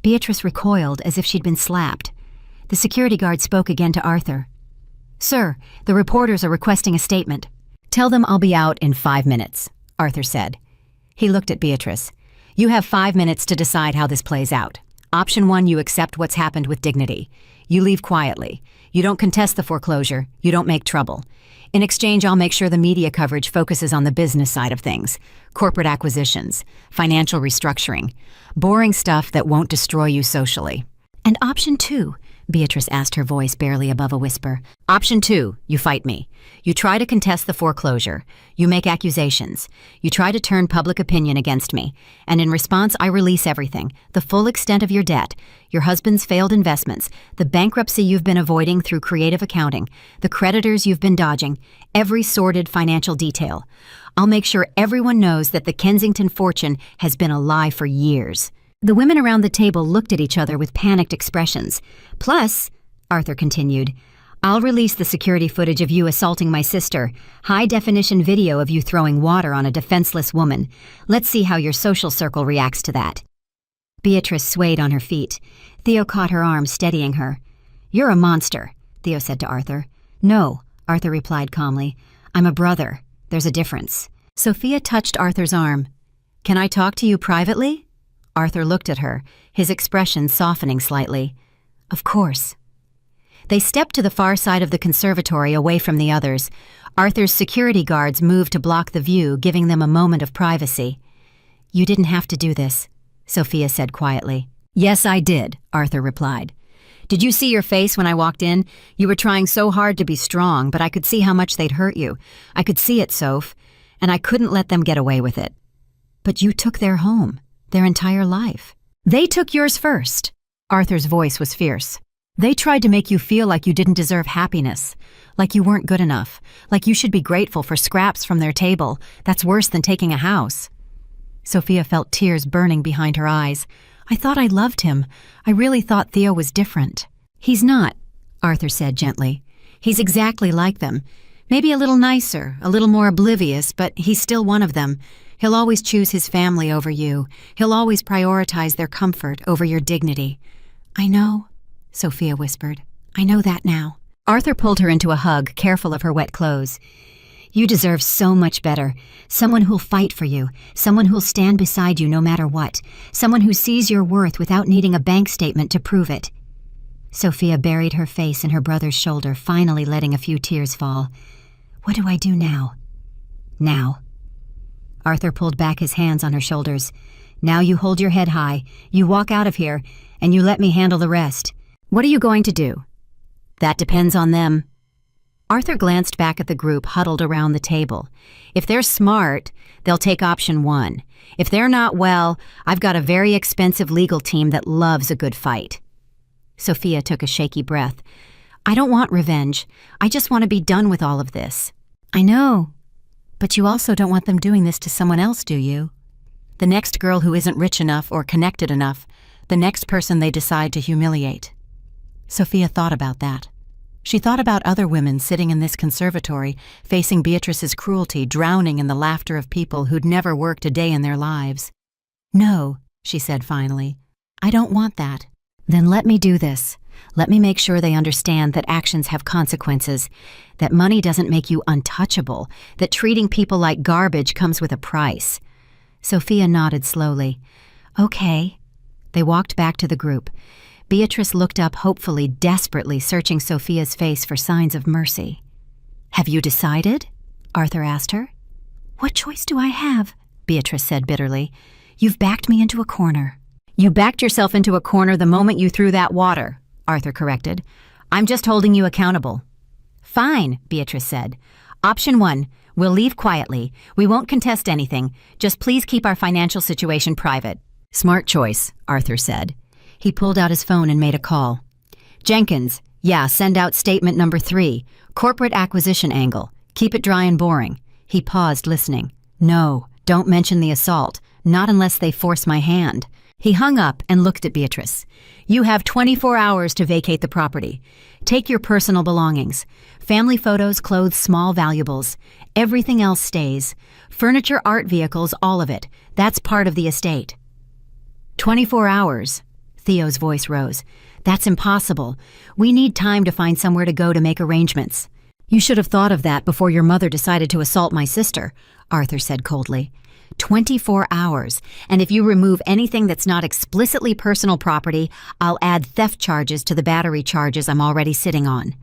Beatrice recoiled as if she'd been slapped. The security guard spoke again to Arthur. "Sir, the reporters are requesting a statement." "Tell them I'll be out in 5 minutes," Arthur said. He looked at Beatrice. "You have 5 minutes to decide how this plays out. Option 1, you accept what's happened with dignity. You leave quietly. You don't contest the foreclosure. You don't make trouble. In exchange, I'll make sure the media coverage focuses on the business side of things. Corporate acquisitions, financial restructuring, boring stuff that won't destroy you socially." "And option 2, Beatrice asked, her voice barely above a whisper. "Option 2, you fight me. You try to contest the foreclosure. You make accusations. You try to turn public opinion against me. And in response, I release everything. The full extent of your debt, your husband's failed investments, the bankruptcy you've been avoiding through creative accounting, the creditors you've been dodging, every sordid financial detail. I'll make sure everyone knows that the Kensington fortune has been a lie for years." The women around the table looked at each other with panicked expressions. "Plus," Arthur continued, "I'll release the security footage of you assaulting my sister, high-definition video of you throwing water on a defenseless woman. Let's see how your social circle reacts to that." Beatrice swayed on her feet. Theo caught her arm, steadying her. "You're a monster," Theo said to Arthur. "No," Arthur replied calmly. "I'm a brother. There's a difference." Sophia touched Arthur's arm. "Can I talk to you privately?" Arthur looked at her, his expression softening slightly. "Of course." They stepped to the far side of the conservatory away from the others. Arthur's security guards moved to block the view, giving them a moment of privacy. "You didn't have to do this," Sophia said quietly. "Yes, I did," Arthur replied. "Did you see your face when I walked in? You were trying so hard to be strong, but I could see how much they'd hurt you. I could see it, Soph, and I couldn't let them get away with it." "But you took their home. Their entire life. They took yours first." Arthur's voice was fierce. "They tried to make you feel like you didn't deserve happiness, like you weren't good enough, like you should be grateful for scraps from their table. That's worse than taking a house." Sophia felt tears burning behind her eyes. "I thought I loved him. I really thought Theo was different." "He's not," Arthur said gently. "He's exactly like them. Maybe a little nicer, a little more oblivious, but he's still one of them. He'll always choose his family over you. He'll always prioritize their comfort over your dignity." "I know," Sophia whispered. "I know that now." Arthur pulled her into a hug, careful of her wet clothes. "You deserve so much better. Someone who'll fight for you. Someone who'll stand beside you no matter what. Someone who sees your worth without needing a bank statement to prove it." Sophia buried her face in her brother's shoulder, finally letting a few tears fall. "What do I do now?" "Now." Arthur pulled back his hands on her shoulders. "Now you hold your head high, you walk out of here, and you let me handle the rest." "What are you going to do?" "That depends on them." Arthur glanced back at the group huddled around the table. "If they're smart, they'll take option 1. If they're not, well, I've got a very expensive legal team that loves a good fight." Sophia took a shaky breath. "I don't want revenge. I just want to be done with all of this." "I know. But you also don't want them doing this to someone else, do you? The next girl who isn't rich enough or connected enough, the next person they decide to humiliate." Sophia thought about that. She thought about other women sitting in this conservatory, facing Beatrice's cruelty, drowning in the laughter of people who'd never worked a day in their lives. "No," she said finally, "I don't want that." "Then let me do this. Let me make sure they understand that actions have consequences, that money doesn't make you untouchable, that treating people like garbage comes with a price." Sophia nodded slowly. "Okay." They walked back to the group. Beatrice looked up hopefully, desperately searching Sophia's face for signs of mercy. "Have you decided?" Arthur asked her. "What choice do I have?" Beatrice said bitterly. "You've backed me into a corner." "You backed yourself into a corner the moment you threw that water," Arthur corrected. "I'm just holding you accountable." "Fine," Beatrice said. "Option 1, we'll leave quietly. We won't contest anything. Just please keep our financial situation private." "Smart choice," Arthur said. He pulled out his phone and made a call. "Jenkins, yeah, send out statement number 3. Corporate acquisition angle. Keep it dry and boring. He paused, listening. No, don't mention the assault. Not unless they force my hand. He hung up and looked at Beatrice. You have 24 hours to vacate the property. Take your personal belongings. Family photos, clothes, small valuables. Everything else stays. Furniture, art, vehicles, all of it. That's part of the estate. 24 hours. Theo's voice rose. That's impossible. We need time to find somewhere to go to make arrangements. You should have thought of that before your mother decided to assault my sister, Arthur said coldly. 24 hours, and if you remove anything that's not explicitly personal property, I'll add theft charges to the battery charges I'm already sitting on.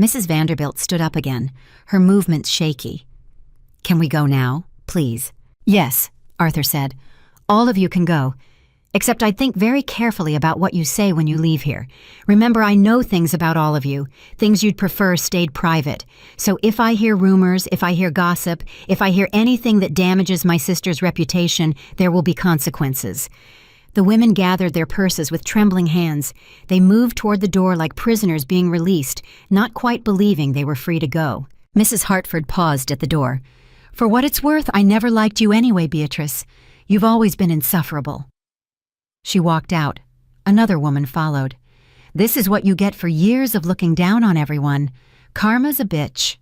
Mrs. Vanderbilt stood up again, her movements shaky. Can we go now, please? Yes, Arthur said. All of you can go. Except I'd think very carefully about what you say when you leave here. Remember, I know things about all of you, things you'd prefer stayed private. So if I hear rumors, if I hear gossip, if I hear anything that damages my sister's reputation, there will be consequences. The women gathered their purses with trembling hands. They moved toward the door like prisoners being released, not quite believing they were free to go. Mrs. Hartford paused at the door. For what it's worth, I never liked you anyway, Beatrice. You've always been insufferable. She walked out. Another woman followed. This is what you get for years of looking down on everyone. Karma's a bitch.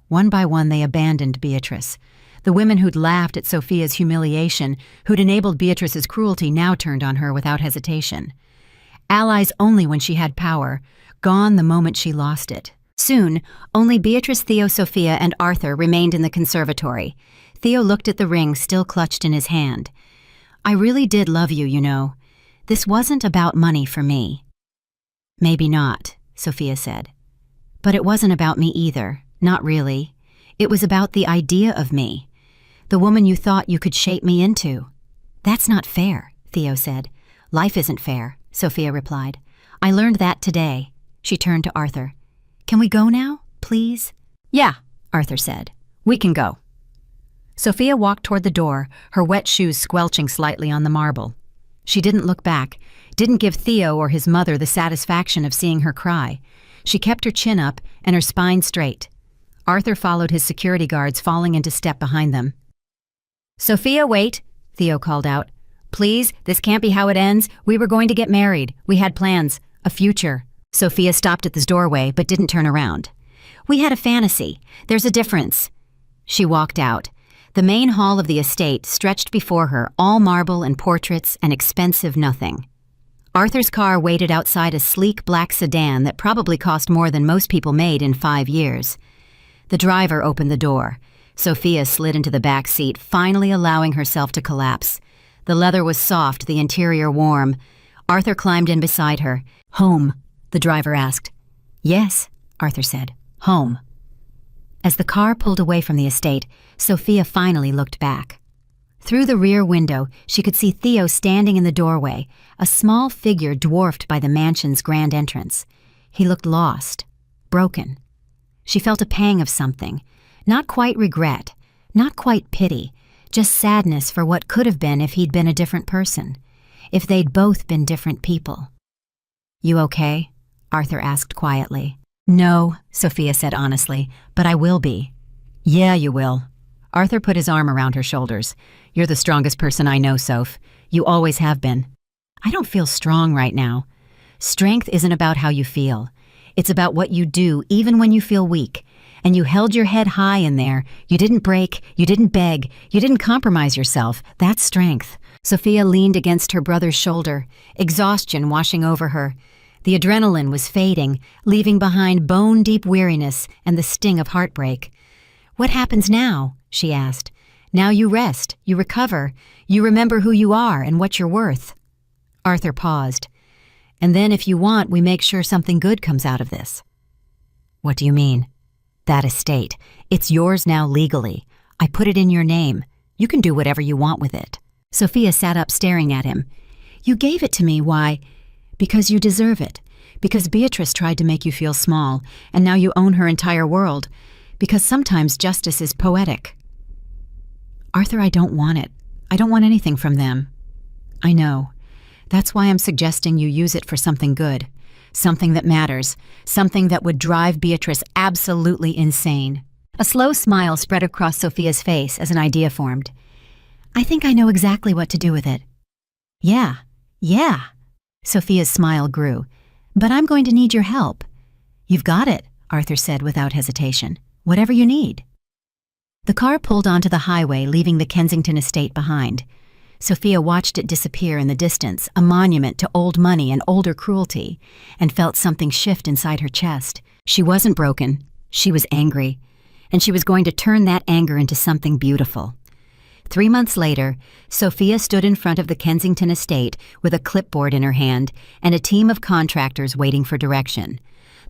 One by one they abandoned Beatrice. The women who'd laughed at Sophia's humiliation, who'd enabled Beatrice's cruelty, now turned on her without hesitation. Allies only when she had power, gone the moment she lost it. Soon, only Beatrice, Theo, Sophia, and Arthur remained in the conservatory. Theo looked at the ring still clutched in his hand. I really did love you, you know. This wasn't about money for me. Maybe not, Sophia said. But it wasn't about me either, not really. It was about the idea of me, the woman you thought you could shape me into. That's not fair, Theo said. Life isn't fair, Sophia replied. I learned that today. She turned to Arthur. Can we go now, please? Yeah, Arthur said. We can go. Sophia walked toward the door, her wet shoes squelching slightly on the marble. She didn't look back, didn't give Theo or his mother the satisfaction of seeing her cry. She kept her chin up and her spine straight. Arthur followed his security guards, falling into step behind them. Sophia, wait, Theo called out. Please, this can't be how it ends. We were going to get married. We had plans, a future. Sophia stopped at the doorway but didn't turn around. We had a fantasy. There's a difference. She walked out. The main hall of the estate stretched before her, all marble and portraits and expensive nothing. Arthur's car waited outside a sleek black sedan that probably cost more than most people made in 5 years. The driver opened the door. Sophia slid into the back seat, finally allowing herself to collapse. The leather was soft, the interior warm. Arthur climbed in beside her. Home, the driver asked. Yes, Arthur said. Home. As the car pulled away from the estate, Sophia finally looked back. Through the rear window, she could see Theo standing in the doorway, a small figure dwarfed by the mansion's grand entrance. He looked lost, broken. She felt a pang of something, not quite regret, not quite pity, just sadness for what could have been if he'd been a different person, if they'd both been different people. You okay? Arthur asked quietly. No, Sophia said honestly, but I will be. Yeah, you will. Arthur put his arm around her shoulders. You're the strongest person I know, Soph. You always have been. I don't feel strong right now. Strength isn't about how you feel. It's about what you do even when you feel weak. And you held your head high in there. You didn't break, you didn't beg, you didn't compromise yourself. That's strength. Sophia leaned against her brother's shoulder, exhaustion washing over her. The adrenaline was fading, leaving behind bone-deep weariness and the sting of heartbreak. What happens now? She asked. Now you rest, you recover, you remember who you are and what you're worth. Arthur paused. And then if you want, we make sure something good comes out of this. What do you mean? That estate. It's yours now legally. I put it in your name. You can do whatever you want with it. Sophia sat up staring at him. You gave it to me, why? Because you deserve it. Because Beatrice tried to make you feel small, and now you own her entire world. Because sometimes justice is poetic. Arthur, I don't want it. I don't want anything from them. I know. That's why I'm suggesting you use it for something good. Something that matters. Something that would drive Beatrice absolutely insane. A slow smile spread across Sophia's face as an idea formed. I think I know exactly what to do with it. Yeah. Sophia's smile grew. But I'm going to need your help. You've got it, Arthur said without hesitation. Whatever you need. The car pulled onto the highway, leaving the Kensington estate behind. Sophia watched it disappear in the distance, a monument to old money and older cruelty, and felt something shift inside her chest. She wasn't broken. She was angry. And she was going to turn that anger into something beautiful. 3 months later, Sophia stood in front of the Kensington estate with a clipboard in her hand and a team of contractors waiting for direction.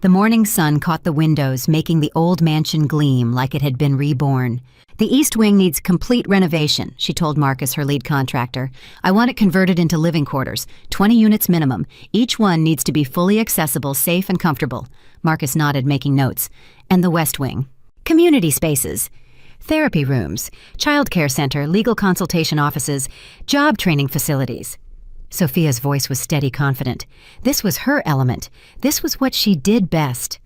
The morning sun caught the windows, making the old mansion gleam like it had been reborn. The East Wing needs complete renovation, she told Marcus, her lead contractor. I want it converted into living quarters, 20 units minimum. Each one needs to be fully accessible, safe, and comfortable. Marcus nodded, making notes. And the West Wing. Community spaces. Therapy rooms, childcare center, legal consultation offices, job training facilities. Sophia's voice was steady, confident. This was her element. This was what she did best.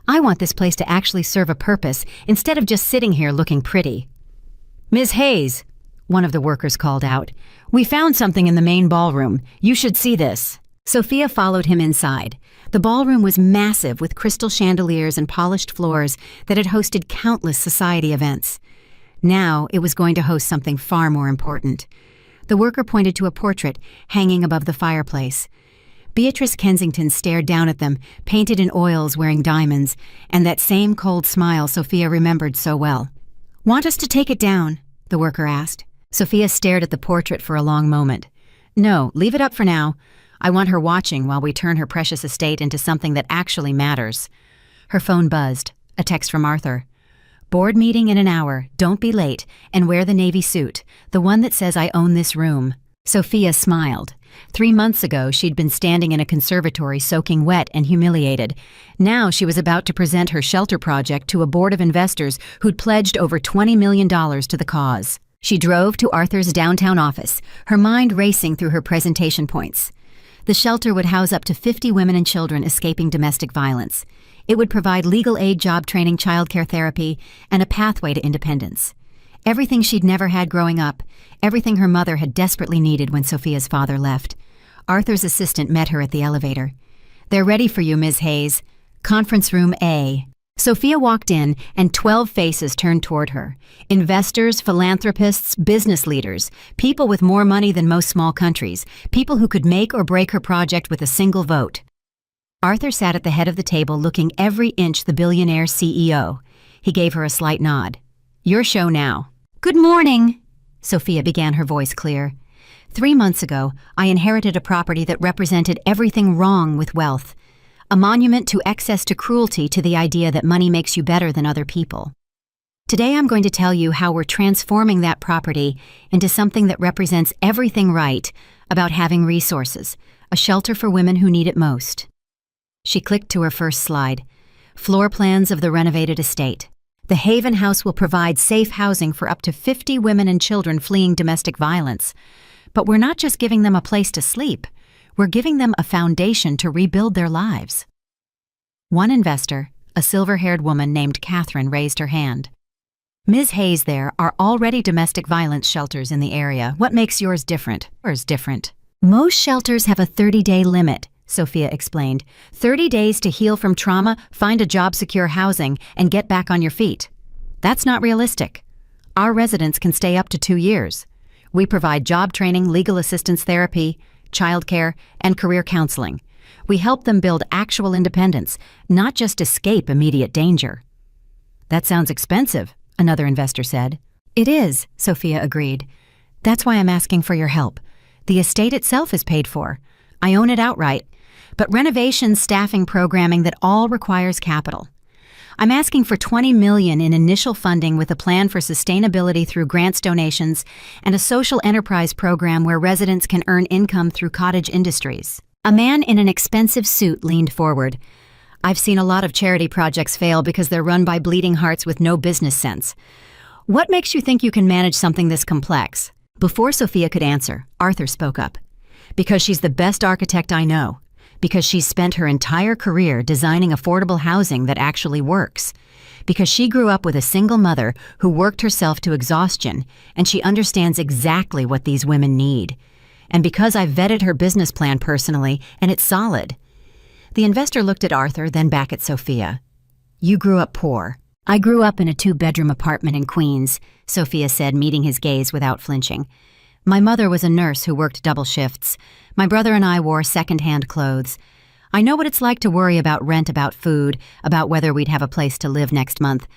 I want this place to actually serve a purpose instead of just sitting here looking pretty. Ms. Hayes, one of the workers called out. We found something in the main ballroom. You should see this. Sophia followed him inside. The ballroom was massive with crystal chandeliers and polished floors that had hosted countless society events. Now it was going to host something far more important. The worker pointed to a portrait hanging above the fireplace. Beatrice Kensington stared down at them, painted in oils, wearing diamonds, and that same cold smile Sophia remembered so well. Want us to take it down? The worker asked. Sophia stared at the portrait for a long moment. No, leave it up for now. I want her watching while we turn her precious estate into something that actually matters. Her phone buzzed. A text from Arthur. Board meeting in an hour. Don't be late. And wear the navy suit. The one that says I own this room. Sophia smiled. 3 months ago, she'd been standing in a conservatory soaking wet and humiliated. Now she was about to present her shelter project to a board of investors who'd pledged over $20 million to the cause. She drove to Arthur's downtown office, her mind racing through her presentation points. The shelter would house up to 50 women and children escaping domestic violence. It would provide legal aid, job training, childcare therapy, and a pathway to independence. Everything she'd never had growing up, everything her mother had desperately needed when Sophia's father left. Arthur's assistant met her at the elevator. They're ready for you, Ms. Hayes. Conference room A. Sophia walked in, and 12 faces turned toward her. Investors, philanthropists, business leaders, people with more money than most small countries, people who could make or break her project with a single vote. Arthur sat at the head of the table looking every inch the Billionaire CEO. He gave her a slight nod. Your show now. Good morning, Sophia began, her voice clear. 3 months ago, I inherited a property that represented everything wrong with wealth. A monument to excess, to cruelty, to the idea that money makes you better than other people. Today I'm going to tell you how we're transforming that property into something that represents everything right about having resources, a shelter for women who need it most. She clicked to her first slide. Floor plans of the renovated estate. The Haven House will provide safe housing for up to 50 women and children fleeing domestic violence. But we're not just giving them a place to sleep. We're giving them a foundation to rebuild their lives. One investor, a silver-haired woman named Catherine, raised her hand. Ms. Hayes, there are already domestic violence shelters in the area. What makes yours different? Yours different. Most shelters have a 30-day limit, Sophia explained. 30 days to heal from trauma, find a job, secure housing, and get back on your feet. That's not realistic. Our residents can stay up to 2 years. We provide job training, legal assistance therapy, childcare, and career counseling. We help them build actual independence, not just escape immediate danger. That sounds expensive, another investor said. It is, Sophia agreed. That's why I'm asking for your help. The estate itself is paid for. I own it outright, but renovations, staffing, programming, that all requires capital. I'm asking for $20 million in initial funding with a plan for sustainability through grants, donations, and a social enterprise program where residents can earn income through cottage industries. A man in an expensive suit leaned forward. I've seen a lot of charity projects fail because they're run by bleeding hearts with no business sense. What makes you think you can manage something this complex? Before Sophia could answer, Arthur spoke up. Because she's the best architect I know. Because she's spent her entire career designing affordable housing that actually works. because she grew up with a single mother who worked herself to exhaustion, and she understands exactly what these women need. And because I vetted her business plan personally, and it's solid. The investor looked at Arthur, then back at Sophia. You grew up poor. I grew up in a 2-bedroom apartment in Queens, Sophia said, meeting his gaze without flinching. My mother was a nurse who worked double shifts. My brother and I wore second-hand clothes. I know what it's like to worry about rent, about food, about whether we'd have a place to live next month.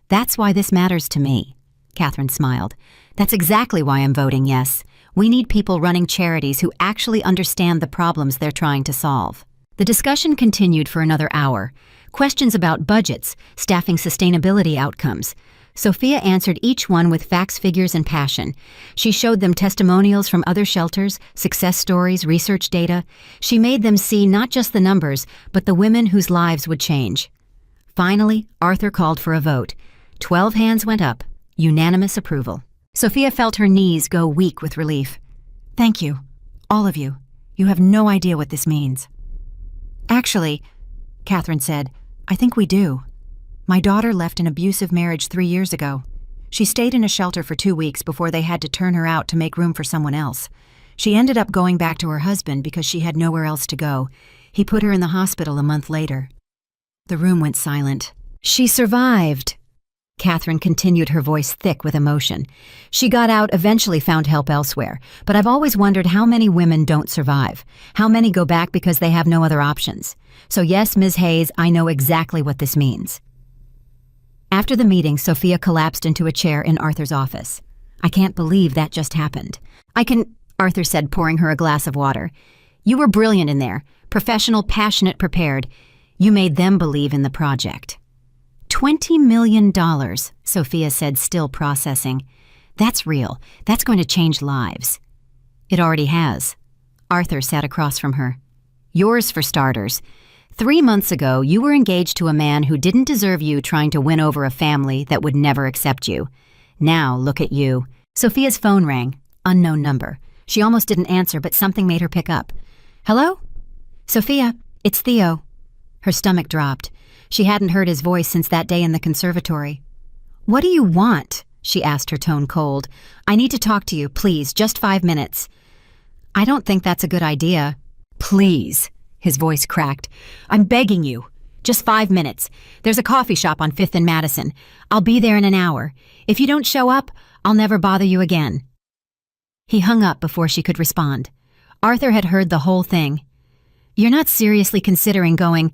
That's why this matters to me. Catherine smiled. That's exactly why I'm voting yes. We need people running charities who actually understand the problems they're trying to solve. The discussion continued for another hour. Questions about budgets, staffing, sustainability outcomes. Sophia answered each one with facts, figures, and passion. She showed them testimonials from other shelters, success stories, research data. She made them see not just the numbers, but the women whose lives would change. Finally, Arthur called for a vote. 12 hands went up. Unanimous approval. Sophia felt her knees go weak with relief. Thank you. All of you. You have no idea what this means. Actually, Catherine said, I think we do. My daughter left an abusive marriage 3 years ago. She stayed in a shelter for 2 weeks before they had to turn her out to make room for someone else. She ended up going back to her husband because she had nowhere else to go. He put her in the hospital a month later. The room went silent. She survived. Catherine continued, her voice thick with emotion. She got out, eventually found help elsewhere. But I've always wondered how many women don't survive. How many go back because they have no other options. So yes, Ms. Hayes, I know exactly what this means. After the meeting, Sophia collapsed into a chair in Arthur's office. I can't believe that just happened. Arthur said, pouring her a glass of water. You were brilliant in there. Professional, passionate, prepared. You made them believe in the project. $20 million, Sophia said, still processing. That's real. That's going to change lives. It already has. Arthur sat across from her. Yours for starters. 3 months ago, you were engaged to a man who didn't deserve you, trying to win over a family that would never accept you. Now, look at you. Sophia's phone rang. Unknown number. She almost didn't answer, but something made her pick up. Hello? Sophia, it's Theo. Her stomach dropped. She hadn't heard his voice since that day in the conservatory. What do you want? She asked, her tone cold. I need to talk to you, please, just 5 minutes. I don't think that's a good idea. Please. His voice cracked. I'm begging you. Just 5 minutes. There's a coffee shop on 5th and Madison. I'll be there in an hour. If you don't show up, I'll never bother you again. He hung up before she could respond. Arthur had heard the whole thing. You're not seriously considering going?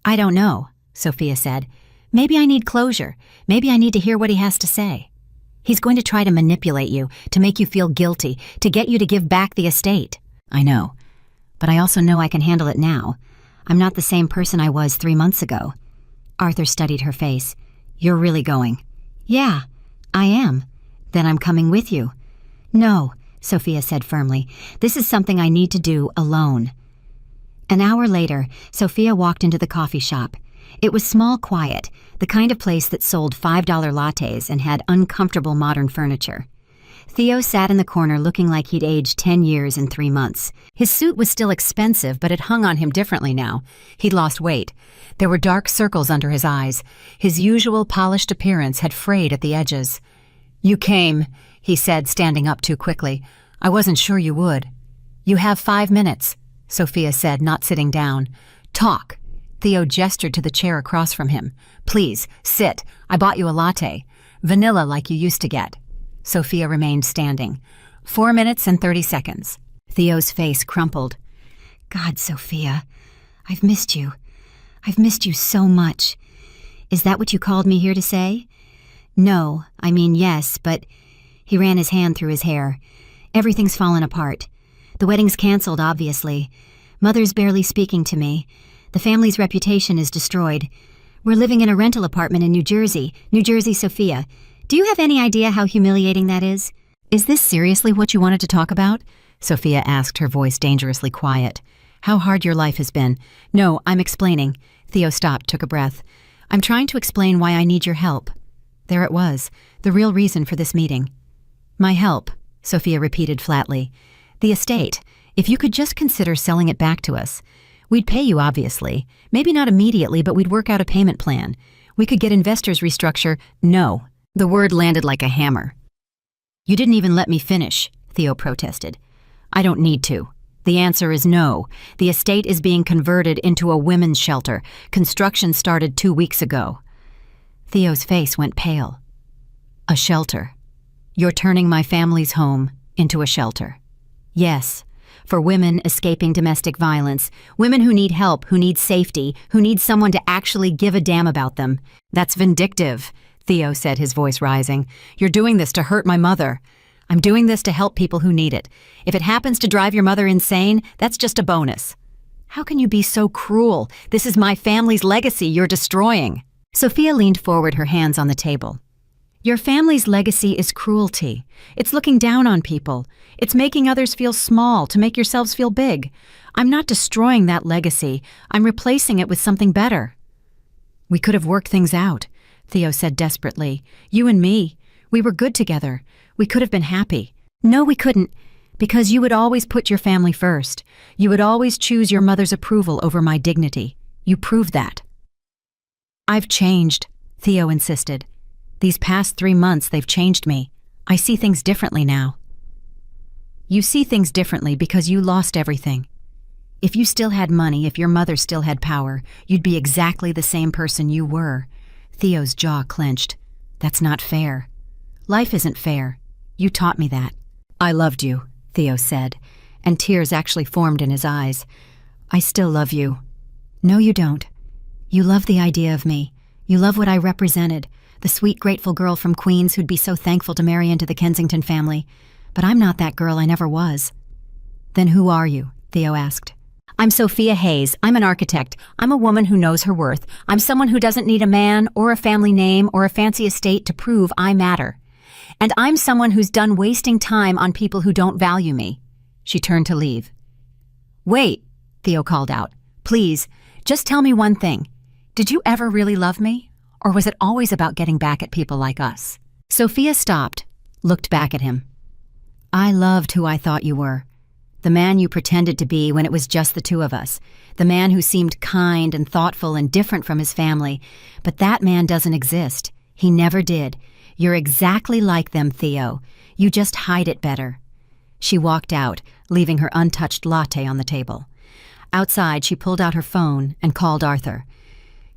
I don't know, Sophia said. Maybe I need closure. Maybe I need to hear what he has to say. He's going to try to manipulate you, to make you feel guilty, to get you to give back the estate. I know. But I also know I can handle it now. I'm not the same person I was 3 months ago. Arthur studied her face. You're really going? Yeah, I am. Then I'm coming with you. No, Sophia said firmly. This is something I need to do alone. An hour later, Sophia walked into the coffee shop. It was small, quiet, the kind of place that sold $5 lattes and had uncomfortable modern furniture. Theo sat in the corner looking like he'd aged 10 years in 3 months. His suit was still expensive, but it hung on him differently now. He'd lost weight. There were dark circles under his eyes. His usual polished appearance had frayed at the edges. You came, he said, standing up too quickly. I wasn't sure you would. You have 5 minutes, Sophia said, not sitting down. Talk. Theo gestured to the chair across from him. Please, sit. I bought you a latte. Vanilla like you used to get. Sophia remained standing. 4 minutes and 30 seconds. Theo's face crumpled. God, Sophia, I've missed you. I've missed you so much. Is that what you called me here to say? No, I mean yes, but... He ran his hand through his hair. Everything's fallen apart. The wedding's canceled, obviously. Mother's barely speaking to me. The family's reputation is destroyed. We're living in a rental apartment in New Jersey, Sophia. Do you have any idea how humiliating that is? Is this seriously what you wanted to talk about? Sophia asked, her voice dangerously quiet. How hard your life has been. No, I'm explaining. Theo stopped, took a breath. I'm trying to explain why I need your help. There it was, the real reason for this meeting. My help, Sophia repeated flatly. The estate. If you could just consider selling it back to us. We'd pay you, obviously. Maybe not immediately, but we'd work out a payment plan. We could get investors restructure. No. The word landed like a hammer. You didn't even let me finish, Theo protested. I don't need to. The answer is no. The estate is being converted into a women's shelter. Construction started 2 weeks ago. Theo's face went pale. A shelter. You're turning my family's home into a shelter. Yes, for women escaping domestic violence, women who need help, who need safety, who need someone to actually give a damn about them. That's vindictive, Theo said, his voice rising. You're doing this to hurt my mother. I'm doing this to help people who need it. If it happens to drive your mother insane, that's just a bonus. How can you be so cruel? This is my family's legacy you're destroying. Sophia leaned forward, her hands on the table. Your family's legacy is cruelty. It's looking down on people. It's making others feel small to make yourselves feel big. I'm not destroying that legacy. I'm replacing it with something better. We could have worked things out, Theo said desperately. You and me. We were good together. We could have been happy. No, we couldn't, because you would always put your family first. You would always choose your mother's approval over my dignity. You proved that. I've changed, Theo insisted. These past 3 months, they've changed me. I see things differently now. You see things differently because you lost everything. If you still had money, if your mother still had power, you'd be exactly the same person you were. Theo's jaw clenched. That's not fair. Life isn't fair. You taught me that. I loved you, Theo said, and tears actually formed in his eyes. I still love you. No, you don't. You love the idea of me. You love what I represented. The sweet, grateful girl from Queens who'd be so thankful to marry into the Kensington family. But I'm not that girl, I never was. Then who are you? Theo asked. I'm Sophia Hayes. I'm an architect. I'm a woman who knows her worth. I'm someone who doesn't need a man or a family name or a fancy estate to prove I matter. And I'm someone who's done wasting time on people who don't value me. She turned to leave. Wait, Theo called out. Please, just tell me one thing. Did you ever really love me? Or was it always about getting back at people like us? Sophia stopped, looked back at him. I loved who I thought you were. The man you pretended to be when it was just the two of us. The man who seemed kind and thoughtful and different from his family. But that man doesn't exist. He never did. You're exactly like them, Theo. You just hide it better. She walked out, leaving her untouched latte on the table. Outside, she pulled out her phone and called Arthur.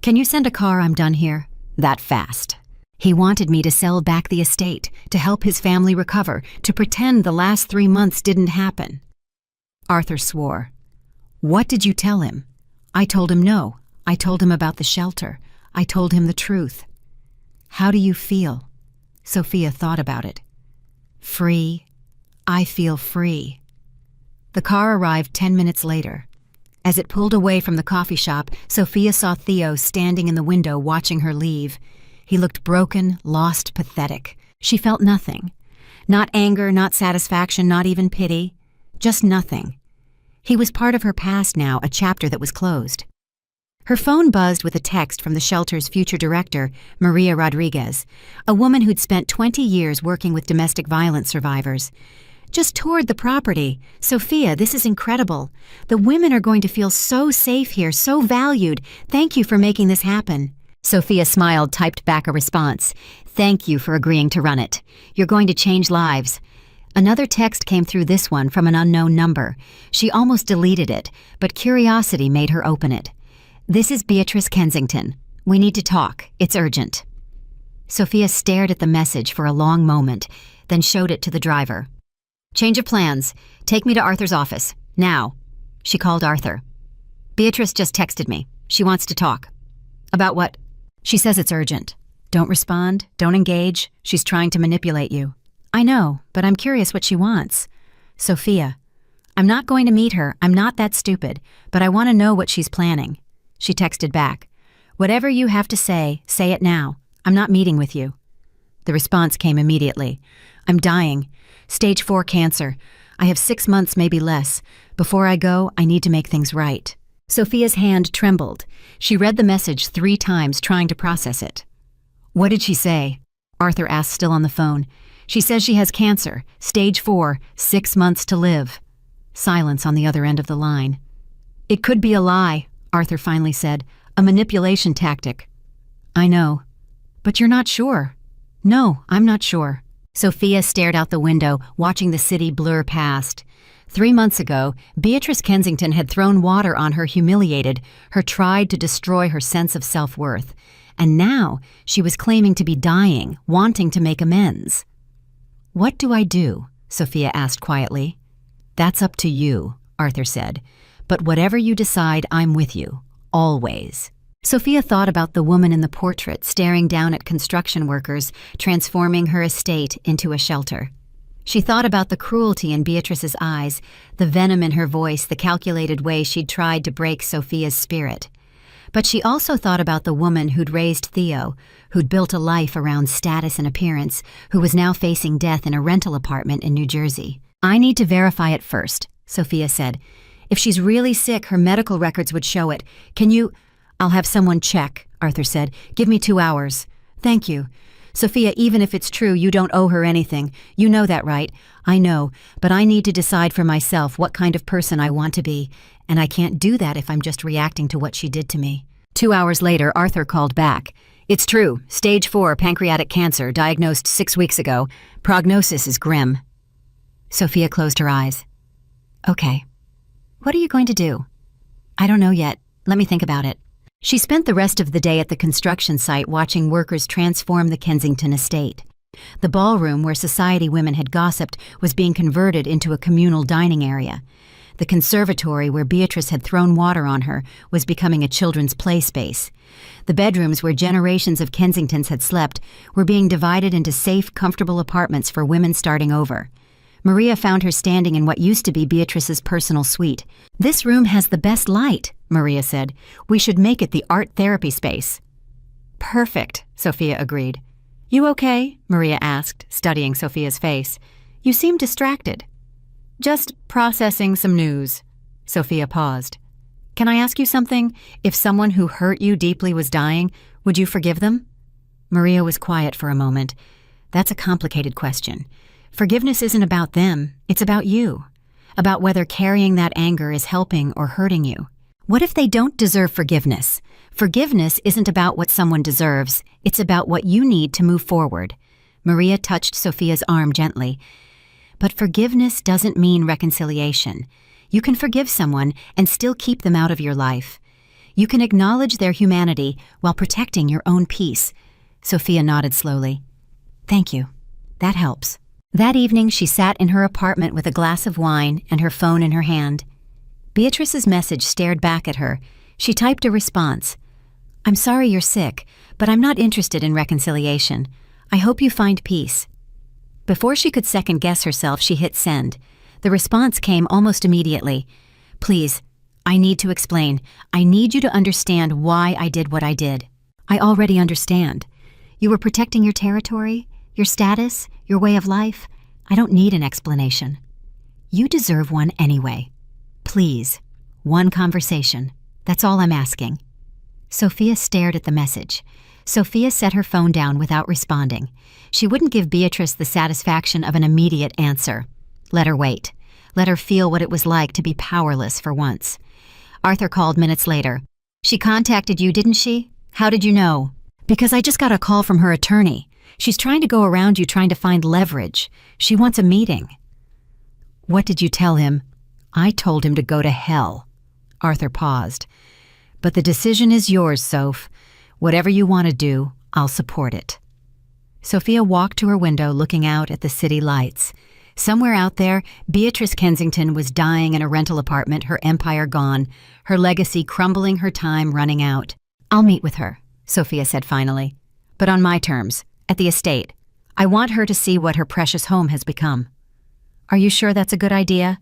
Can you send a car? I'm done here. That fast. He wanted me to sell back the estate, to help his family recover, to pretend the last 3 months didn't happen. Arthur swore. What did you tell him? I told him no. I told him about the shelter. I told him the truth. How do you feel? Sophia thought about it. Free. I feel free. The car arrived 10 minutes later. As it pulled away from the coffee shop, Sophia saw Theo standing in the window watching her leave. He looked broken, lost, pathetic. She felt nothing. Not anger, not satisfaction, not even pity. Just nothing. He was part of her past now, a chapter that was closed. Her phone buzzed with a text from the shelter's future director, Maria Rodriguez, a woman who'd spent 20 years working with domestic violence survivors. Just toured the property. Sophia, this is incredible. The women are going to feel so safe here, so valued. Thank you for making this happen. Sophia smiled, typed back a response. Thank you for agreeing to run it. You're going to change lives. Another text came through, this one from an unknown number. She almost deleted it, but curiosity made her open it. This is Beatrice Kensington. We need to talk. It's urgent. Sophia stared at the message for a long moment, then showed it to the driver. Change of plans. Take me to Arthur's office. Now. She called Arthur. Beatrice just texted me. She wants to talk. About what? She says it's urgent. Don't respond. Don't engage. She's trying to manipulate you. I know, but I'm curious what she wants. Sophia. I'm not going to meet her. I'm not that stupid. But I want to know what she's planning. She texted back. Whatever you have to say it now. I'm not meeting with you. The response came immediately. I'm dying. Stage 4 cancer. I have 6 months, maybe less. Before I go, I need to make things right. Sophia's hand trembled. She read the message 3 times, trying to process it. What did she say? Arthur asked, still on the phone. She says she has cancer. Stage 4, 6 months to live. Silence on the other end of the line. It could be a lie, Arthur finally said. A manipulation tactic. I know. But you're not sure. No, I'm not sure. Sophia stared out the window, watching the city blur past. 3 months ago, Beatrice Kensington had thrown water on her, humiliated her, tried to destroy her sense of self-worth. And now she was claiming to be dying, wanting to make amends. "What do I do?" Sophia asked quietly. "That's up to you," Arthur said. "But whatever you decide, I'm with you. Always." Sophia thought about the woman in the portrait staring down at construction workers, transforming her estate into a shelter. She thought about the cruelty in Beatrice's eyes, the venom in her voice, the calculated way she'd tried to break Sophia's spirit. But she also thought about the woman who'd raised Theo, who'd built a life around status and appearance, who was now facing death in a rental apartment in New Jersey. "I need to verify it first," Sophia said. "If she's really sick, her medical records would show it. Can you—" "I'll have someone check," Arthur said. "Give me 2 hours." "Thank you." "Sophia, even if it's true, you don't owe her anything. You know that, right?" "I know, but I need to decide for myself what kind of person I want to be, and I can't do that if I'm just reacting to what she did to me." 2 hours later, Arthur called back. "It's true. Stage 4 pancreatic cancer, diagnosed 6 weeks ago. Prognosis is grim." Sophia closed her eyes. "Okay. What are you going to do?" "I don't know yet. Let me think about it." She spent the rest of the day at the construction site watching workers transform the Kensington estate. The ballroom where society women had gossiped was being converted into a communal dining area. The conservatory where Beatrice had thrown water on her was becoming a children's play space. The bedrooms where generations of Kensingtons had slept were being divided into safe, comfortable apartments for women starting over. Maria found her standing in what used to be Beatrice's personal suite. "This room has the best light," Maria said. "We should make it the art therapy space." "Perfect," Sophia agreed. "You okay?" Maria asked, studying Sophia's face. "You seem distracted." "Just processing some news." Sophia paused. "Can I ask you something? If someone who hurt you deeply was dying, would you forgive them?" Maria was quiet for a moment. "That's a complicated question. Forgiveness isn't about them, it's about you. About whether carrying that anger is helping or hurting you. What if they don't deserve forgiveness? Forgiveness isn't about what someone deserves, it's about what you need to move forward." Maria touched Sophia's arm gently. "But forgiveness doesn't mean reconciliation. You can forgive someone and still keep them out of your life. You can acknowledge their humanity while protecting your own peace." Sophia nodded slowly. "Thank you. That helps." That evening, she sat in her apartment with a glass of wine and her phone in her hand. Beatrice's message stared back at her. She typed a response. "I'm sorry you're sick, but I'm not interested in reconciliation. I hope you find peace." Before she could second-guess herself, she hit send. The response came almost immediately. "Please, I need to explain. I need you to understand why I did what I did." "I already understand. You were protecting your territory, your status, your way of life. I don't need an explanation." "You deserve one anyway. Please, one conversation. That's all I'm asking." Sophia stared at the message. Sophia set her phone down without responding. She wouldn't give Beatrice the satisfaction of an immediate answer. Let her wait. Let her feel what it was like to be powerless for once. Arthur called minutes later. "She contacted you, didn't she? How did you know?" "Because I just got a call from her attorney. She's trying to go around you, trying to find leverage. She wants a meeting." "What did you tell him?" "I told him to go to hell." Arthur paused. "But the decision is yours, Soph. Whatever you want to do, I'll support it." Sophia walked to her window, looking out at the city lights. Somewhere out there, Beatrice Kensington was dying in a rental apartment, her empire gone, her legacy crumbling, her time running out. "I'll meet with her," Sophia said finally. "But on my terms, at the estate. I want her to see what her precious home has become." "Are you sure that's a good idea?"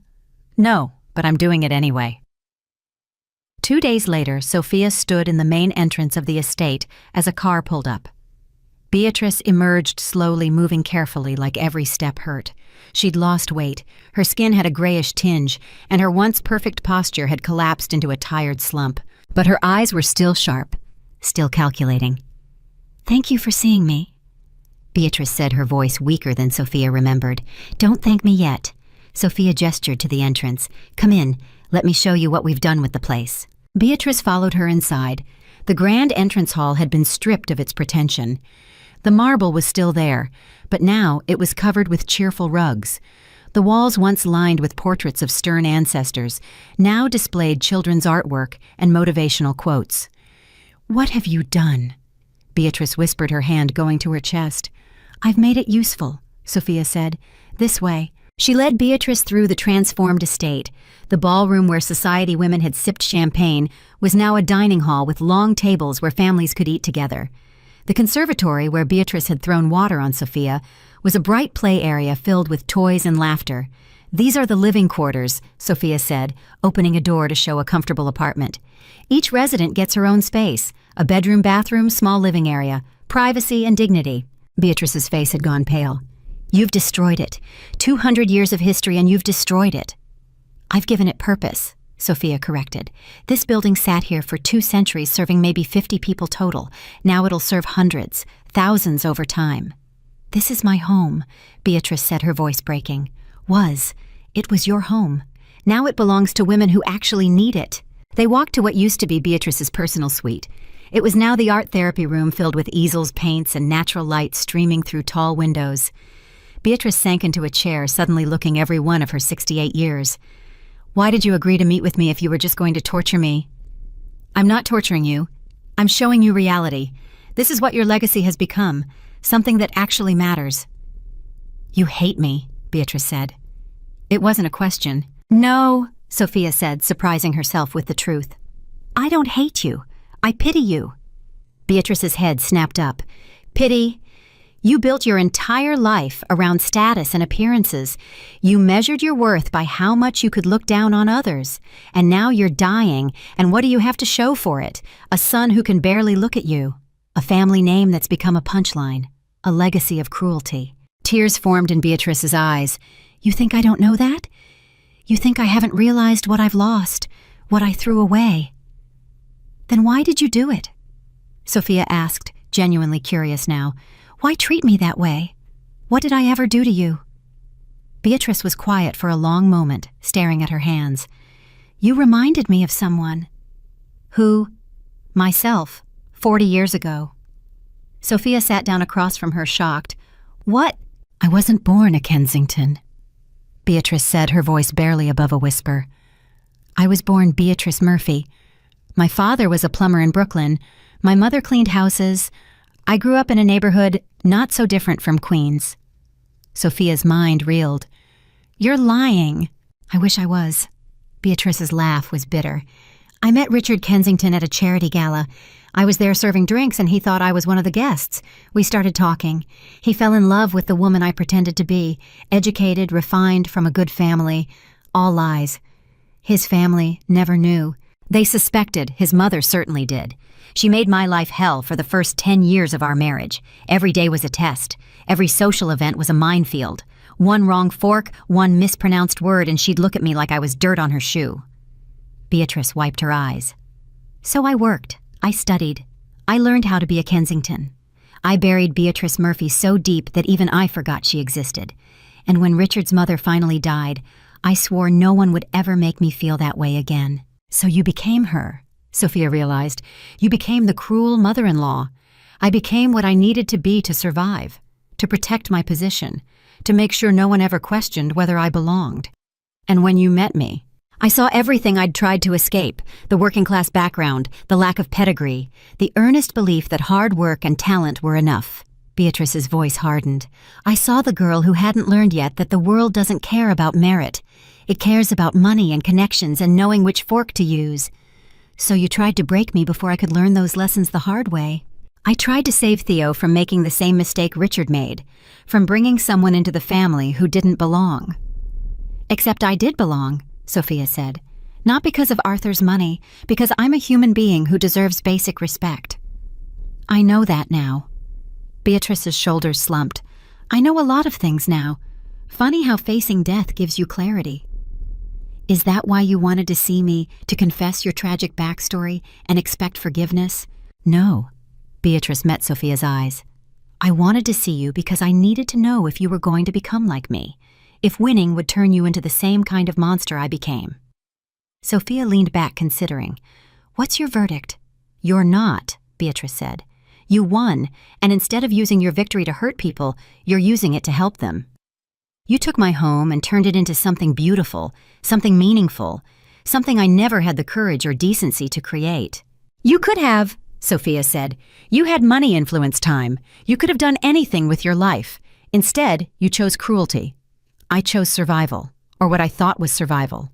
"No, but I'm doing it anyway." 2 days later, Sophia stood in the main entrance of the estate as a car pulled up. Beatrice emerged slowly, moving carefully, like every step hurt. She'd lost weight, her skin had a grayish tinge, and her once perfect posture had collapsed into a tired slump. But her eyes were still sharp, still calculating. "Thank you for seeing me," Beatrice said, her voice weaker than Sophia remembered. "Don't thank me yet." Sophia gestured to the entrance. "Come in. Let me show you what we've done with the place." Beatrice followed her inside. The grand entrance hall had been stripped of its pretension. The marble was still there, but now it was covered with cheerful rugs. The walls, once lined with portraits of stern ancestors, now displayed children's artwork and motivational quotes. "What have you done?" Beatrice whispered, her hand going to her chest. "I've made it useful," Sophia said. "This way." She led Beatrice through the transformed estate. The ballroom where society women had sipped champagne was now a dining hall with long tables where families could eat together. The conservatory, where Beatrice had thrown water on Sophia, was a bright play area filled with toys and laughter. "These are the living quarters," Sophia said, opening a door to show a comfortable apartment. "Each resident gets her own space, a bedroom, bathroom, small living area, privacy and dignity." Beatrice's face had gone pale. "You've destroyed it. 200 years of history and you've destroyed it." "I've given it purpose," Sophia corrected. "This building sat here for 2 centuries, serving maybe 50 people total. Now it'll serve hundreds, thousands over time." "This is my home," Beatrice said, her voice breaking. "Was. It was your home. Now it belongs to women who actually need it." They walked to what used to be Beatrice's personal suite. It was now the art therapy room filled with easels, paints, and natural light streaming through tall windows. Beatrice sank into a chair, suddenly looking every one of her 68 years. "Why did you agree to meet with me if you were just going to torture me?" "I'm not torturing you. I'm showing you reality. This is what your legacy has become, something that actually matters." "You hate me," Beatrice said. It wasn't a question. "No," Sophia said, surprising herself with the truth. "I don't hate you. I pity you." Beatrice's head snapped up. "Pity? You built your entire life around status and appearances. You measured your worth by how much you could look down on others. And now you're dying, and what do you have to show for it? A son who can barely look at you. A family name that's become a punchline. A legacy of cruelty." Tears formed in Beatrice's eyes. "You think I don't know that? You think I haven't realized what I've lost, what I threw away?" "Then why did you do it?" Sophia asked, genuinely curious now. "Why treat me that way? What did I ever do to you?" Beatrice was quiet for a long moment, staring at her hands. "You reminded me of someone." "Who?" "Myself, 40 years ago." Sophia sat down across from her, shocked. "What?" "I wasn't born a Kensington," Beatrice said, her voice barely above a whisper. "I was born Beatrice Murphy. My father was a plumber in Brooklyn. My mother cleaned houses. I grew up in a neighborhood not so different from Queens." Sophia's mind reeled. "You're lying." "I wish I was." Beatrice's laugh was bitter. "I met Richard Kensington at a charity gala. I was there serving drinks and he thought I was one of the guests. We started talking. He fell in love with the woman I pretended to be, educated, refined, from a good family. All lies. His family never knew. They suspected. His mother certainly did. She made my life hell for the first 10 years of our marriage. Every day was a test. Every social event was a minefield. One wrong fork, one mispronounced word, and she'd look at me like I was dirt on her shoe." Beatrice wiped her eyes. "So I worked. I studied. I learned how to be a Kensington. I buried Beatrice Murphy so deep that even I forgot she existed. And when Richard's mother finally died, I swore no one would ever make me feel that way again." "So you became her," Sophia realized. "You became the cruel mother-in-law. I became what I needed to be to survive, to protect my position, to make sure no one ever questioned whether I belonged. And when you met me, I saw everything I'd tried to escape, the working-class background, the lack of pedigree, the earnest belief that hard work and talent were enough." Beatrice's voice hardened. "I saw the girl who hadn't learned yet that the world doesn't care about merit. It cares about money and connections and knowing which fork to use. So you tried to break me before I could learn those lessons the hard way. I tried to save Theo from making the same mistake Richard made, from bringing someone into the family who didn't belong." "Except I did belong," Sophia said. "Not because of Arthur's money, because I'm a human being who deserves basic respect." "I know that now." Beatrice's shoulders slumped. "I know a lot of things now. Funny how facing death gives you clarity." "Is that why you wanted to see me, to confess your tragic backstory and expect forgiveness?" "No." Beatrice met Sophia's eyes. "I wanted to see you because I needed to know if you were going to become like me, if winning would turn you into the same kind of monster I became." Sophia leaned back, considering. "What's your verdict? "You're not," Beatrice said. "You won, and instead of using your victory to hurt people, you're using it to help them. You took my home and turned it into something beautiful, something meaningful, something I never had the courage or decency to create." "You could have," Sophia said. "You had money influence time. You could have done anything with your life. Instead, you chose cruelty. I chose survival, or what I thought was survival."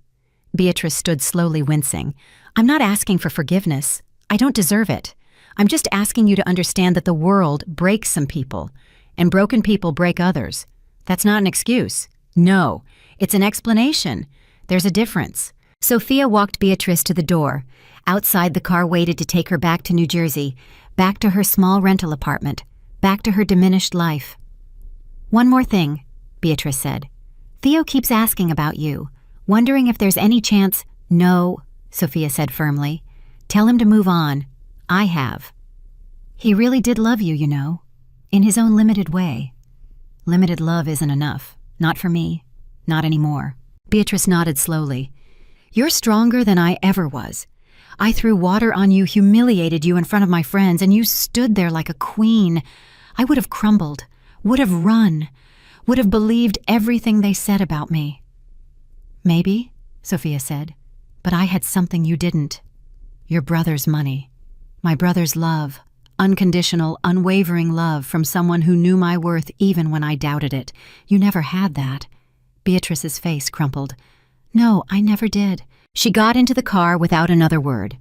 Beatrice stood slowly wincing. "I'm not asking for forgiveness. I don't deserve it. I'm just asking you to understand that the world breaks some people, and broken people break others. That's not an excuse. No, it's an explanation. There's a difference." Sophia walked Beatrice to the door. Outside, the car waited to take her back to New Jersey, back to her small rental apartment, back to her diminished life. "One more thing," Beatrice said. "Theo keeps asking about you, wondering if there's any chance—" "No," Sophia said firmly. "Tell him to move on. I have. He really did love you, you know, in his own limited way. Limited love isn't enough. Not for me. Not anymore." Beatrice nodded slowly. "You're stronger than I ever was. I threw water on you, humiliated you in front of my friends, and you stood there like a queen. I would have crumbled, would have run, would have believed everything they said about me." "Maybe," Sophia said, "but I had something you didn't. Your brother's money. My brother's love. Unconditional, unwavering love from someone who knew my worth even when I doubted it. You never had that." Beatrice's face crumpled. "No, I never did." She got into the car without another word.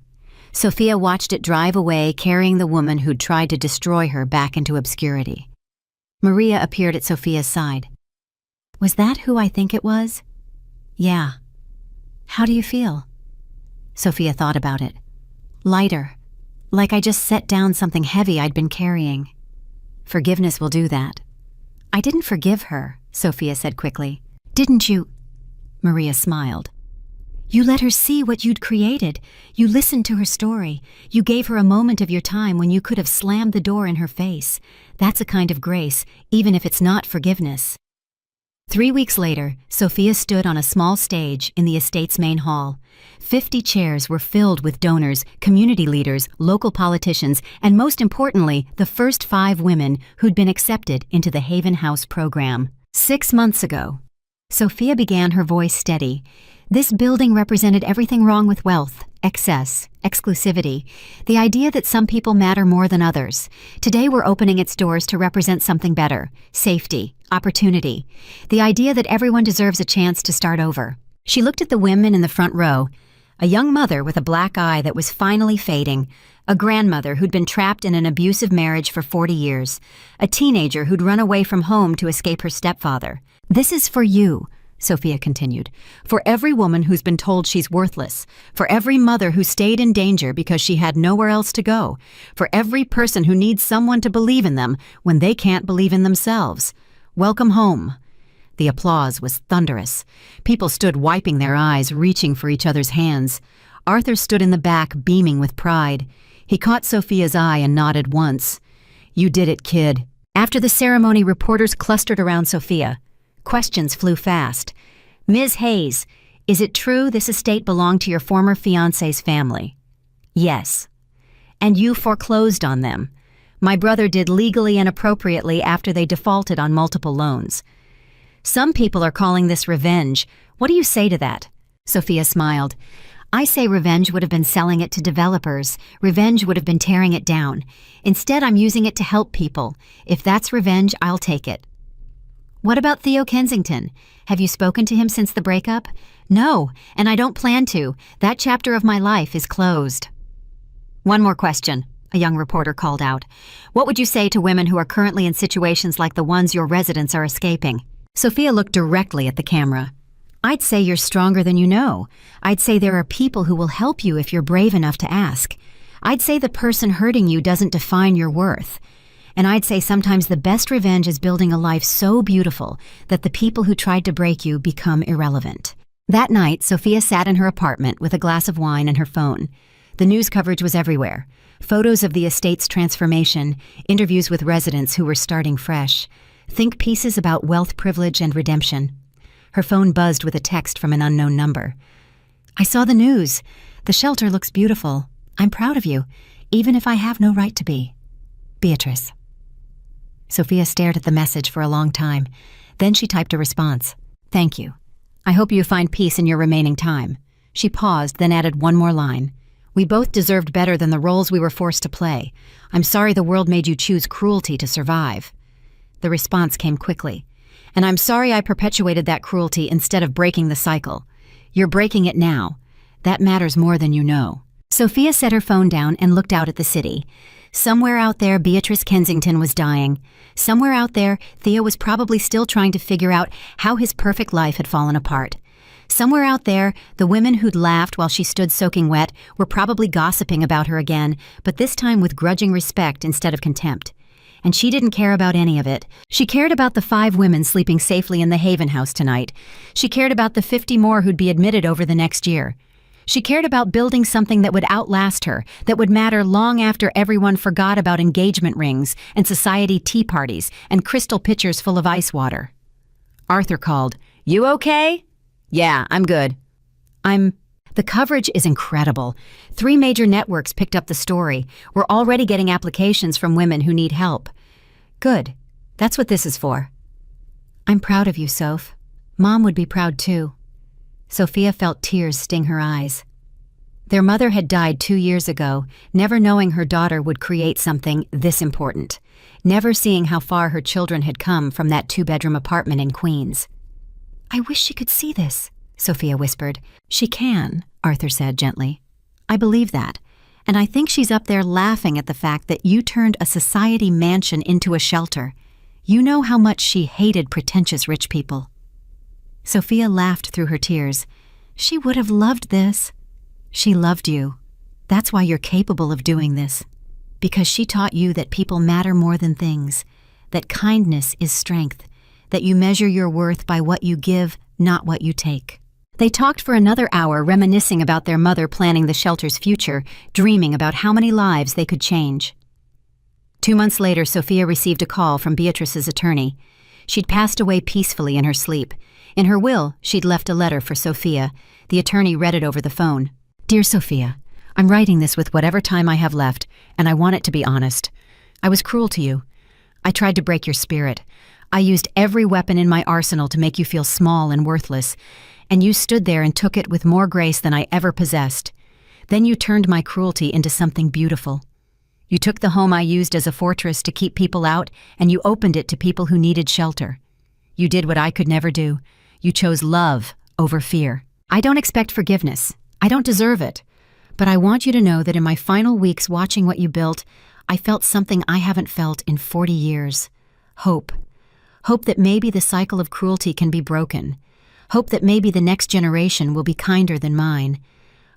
Sophia watched it drive away, carrying the woman who'd tried to destroy her back into obscurity. Maria appeared at Sophia's side. "Was that who I think it was?" "Yeah." "How do you feel?" Sophia thought about it. "Lighter. Like I just set down something heavy I'd been carrying." "Forgiveness will do that." "I didn't forgive her," Sophia said quickly. "Didn't you?" Maria smiled. "You let her see what you'd created. You listened to her story. You gave her a moment of your time when you could have slammed the door in her face. That's a kind of grace, even if it's not forgiveness." 3 weeks later, Sophia stood on a small stage in the estate's main hall. 50 chairs were filled with donors, community leaders, local politicians, and most importantly, the first 5 women who'd been accepted into the Haven House program. 6 months ago, Sophia began, her voice steady. This building represented everything wrong with wealth, excess, exclusivity, the idea that some people matter more than others. Today we're opening its doors to represent something better: safety, opportunity, the idea that everyone deserves a chance to start over. She looked at the women in the front row, a young mother with a black eye that was finally fading, a grandmother who'd been trapped in an abusive marriage for 40 years, a teenager who'd run away from home to escape her stepfather. "This is for you," Sophia continued, "for every woman who's been told she's worthless, for every mother who stayed in danger because she had nowhere else to go, for every person who needs someone to believe in them when they can't believe in themselves. Welcome home." The applause was thunderous. People stood wiping their eyes, reaching for each other's hands. Arthur stood in the back, beaming with pride. He caught Sophia's eye and nodded once. "You did it, kid." After the ceremony, reporters clustered around Sophia. Questions flew fast. "Ms. Hayes, is it true this estate belonged to your former fiancé's family?" "Yes." "And you foreclosed on them?" "My brother did legally and appropriately after they defaulted on multiple loans." "Some people are calling this revenge. What do you say to that?" Sophia smiled. "I say revenge would have been selling it to developers. Revenge would have been tearing it down. Instead, I'm using it to help people. If that's revenge, I'll take it." "What about Theo Kensington? Have you spoken to him since the breakup?" "No, and I don't plan to. That chapter of my life is closed." "One more question," a young reporter called out. "What would you say to women who are currently in situations like the ones your residents are escaping?" Sophia looked directly at the camera. "I'd say you're stronger than you know. I'd say there are people who will help you if you're brave enough to ask. I'd say the person hurting you doesn't define your worth. And I'd say sometimes the best revenge is building a life so beautiful that the people who tried to break you become irrelevant." That night, Sophia sat in her apartment with a glass of wine and her phone. The news coverage was everywhere. Photos of the estate's transformation, interviews with residents who were starting fresh, think pieces about wealth, privilege, and redemption. Her phone buzzed with a text from an unknown number. "I saw the news. The shelter looks beautiful. I'm proud of you. even if I have no right to be. Beatrice. Sophia stared at the message for a long time. Then she typed a response. Thank you. I hope you find peace in your remaining time. She paused, then added one more line. We both deserved better than the roles we were forced to play. I'm sorry the world made you choose cruelty to survive. The response came quickly. And I'm sorry I perpetuated that cruelty instead of breaking the cycle. You're breaking it now. That matters more than you know. Sophia set her phone down and looked out at the city. Somewhere out there, Beatrice Kensington was dying. Somewhere out there, Theo was probably still trying to figure out how his perfect life had fallen apart. Somewhere out there, the women who'd laughed while she stood soaking wet were probably gossiping about her again, but this time with grudging respect instead of contempt. And she didn't care about any of it. She cared about the 5 women sleeping safely in the Haven House tonight. She cared about the 50 more who'd be admitted over the next year. She cared about building something that would outlast her, that would matter long after everyone forgot about engagement rings and society tea parties and crystal pitchers full of ice water. Arthur called. You okay? Yeah, I'm good. The coverage is incredible. 3 major networks picked up the story. We're already getting applications from women who need help. Good. That's what this is for. I'm proud of you, Soph. Mom would be proud too. Sophia felt tears sting her eyes. Their mother had died 2 years ago, never knowing her daughter would create something this important, never seeing how far her children had come from that 2-bedroom apartment in Queens. I wish she could see this, Sophia whispered. She can, Arthur said gently. I believe that, and I think she's up there laughing at the fact that you turned a society mansion into a shelter. You know how much she hated pretentious rich people. Sophia laughed through her tears. She would have loved this. She loved you. That's why you're capable of doing this. Because she taught you that people matter more than things, that kindness is strength, that you measure your worth by what you give, not what you take. They talked for another hour, reminiscing about their mother planning the shelter's future, dreaming about how many lives they could change. 2 months later, Sophia received a call from Beatrice's attorney. She'd passed away peacefully in her sleep. In her will, she'd left a letter for Sophia. The attorney read it over the phone. Dear Sophia, I'm writing this with whatever time I have left, and I want it to be honest. I was cruel to you. I tried to break your spirit. I used every weapon in my arsenal to make you feel small and worthless, and you stood there and took it with more grace than I ever possessed. Then you turned my cruelty into something beautiful. You took the home I used as a fortress to keep people out, and you opened it to people who needed shelter. You did what I could never do. You chose love over fear. I don't expect forgiveness. I don't deserve it. But I want you to know that in my final weeks watching what you built, I felt something I haven't felt in 40 years. Hope. Hope that maybe the cycle of cruelty can be broken. Hope that maybe the next generation will be kinder than mine.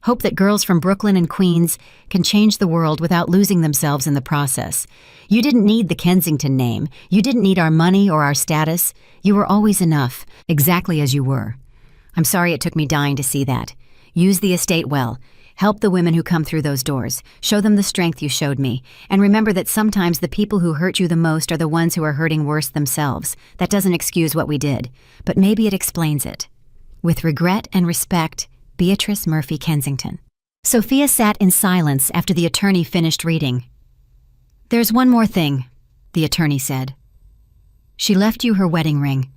Hope that girls from Brooklyn and Queens can change the world without losing themselves in the process. You didn't need the Kensington name. You didn't need our money or our status. You were always enough, exactly as you were. I'm sorry it took me dying to see that. Use the estate well. Help the women who come through those doors. Show them the strength you showed me. And remember that sometimes the people who hurt you the most are the ones who are hurting worse themselves. That doesn't excuse what we did, but maybe it explains it. With regret and respect, Beatrice Murphy Kensington. Sophia sat in silence after the attorney finished reading. There's one more thing, the attorney said. She left you her wedding ring,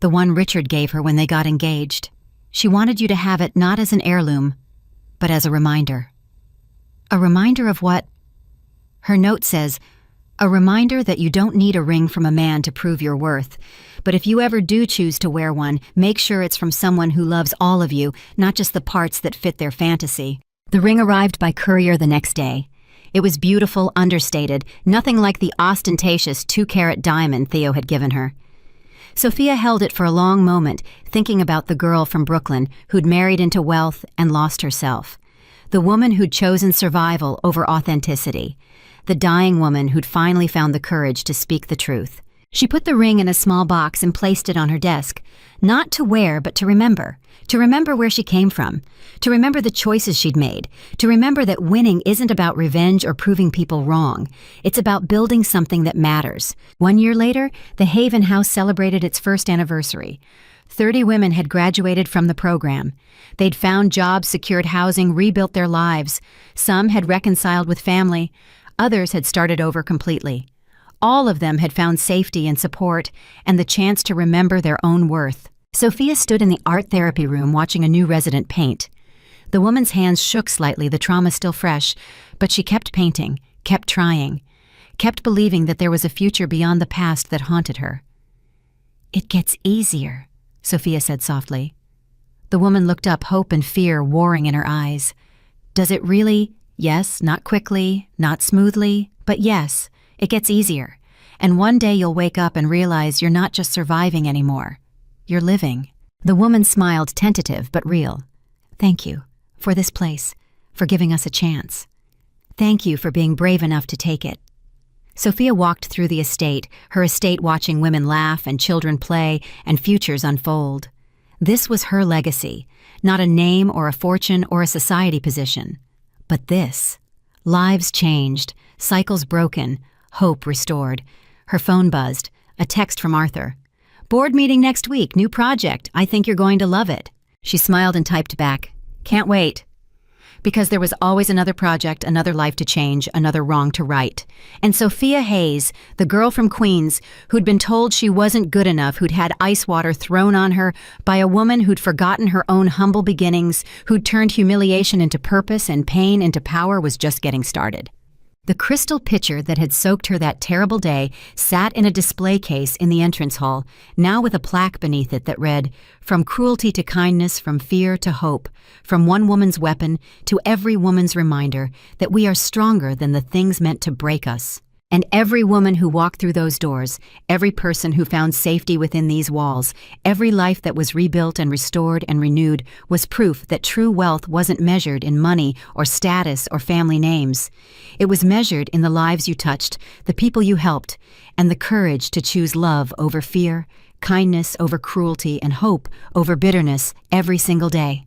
the one Richard gave her when they got engaged. She wanted you to have it not as an heirloom, but as a reminder. A reminder of what? Her note says, a reminder that you don't need a ring from a man to prove your worth. But if you ever do choose to wear one, make sure it's from someone who loves all of you, not just the parts that fit their fantasy. The ring arrived by courier the next day. It was beautiful, understated, nothing like the ostentatious 2-carat diamond Theo had given her. Sophia held it for a long moment, thinking about the girl from Brooklyn who'd married into wealth and lost herself. The woman who'd chosen survival over authenticity. The dying woman who'd finally found the courage to speak the truth. She put the ring in a small box and placed it on her desk, not to wear but to remember where she came from, to remember the choices she'd made, to remember that winning isn't about revenge or proving people wrong. It's about building something that matters. 1 year later, the Haven House celebrated its first anniversary. 30 women had graduated from the program. They'd found jobs, secured housing, rebuilt their lives. Some had reconciled with family. Others had started over completely. All of them had found safety and support and the chance to remember their own worth. Sophia stood in the art therapy room watching a new resident paint. The woman's hands shook slightly, the trauma still fresh, but she kept painting, kept trying, kept believing that there was a future beyond the past that haunted her. "It gets easier," Sophia said softly. The woman looked up, hope and fear warring in her eyes. "Does it really?" "Yes, not quickly, not smoothly, but yes, it gets easier. And one day you'll wake up and realize you're not just surviving anymore. You're living." The woman smiled, tentative but real. "Thank you for this place, for giving us a chance. Thank you for being brave enough to take it." Sophia walked through the estate, her estate watching women laugh and children play and futures unfold. This was her legacy, not a name or a fortune or a society position. But this. Lives changed, cycles broken, hope restored. Her phone buzzed, a text from Arthur. "Board meeting next week, new project. I think you're going to love it." She smiled and typed back, "Can't wait." Because there was always another project, another life to change, another wrong to right. And Sophia Hayes, the girl from Queens, who'd been told she wasn't good enough, who'd had ice water thrown on her by a woman who'd forgotten her own humble beginnings, who'd turned humiliation into purpose and pain into power, was just getting started. The crystal pitcher that had soaked her that terrible day sat in a display case in the entrance hall, now with a plaque beneath it that read, "From cruelty to kindness, from fear to hope, from one woman's weapon to every woman's reminder that we are stronger than the things meant to break us." And every woman who walked through those doors, every person who found safety within these walls, every life that was rebuilt and restored and renewed was proof that true wealth wasn't measured in money or status or family names. It was measured in the lives you touched, the people you helped, and the courage to choose love over fear, kindness over cruelty, and hope over bitterness every single day.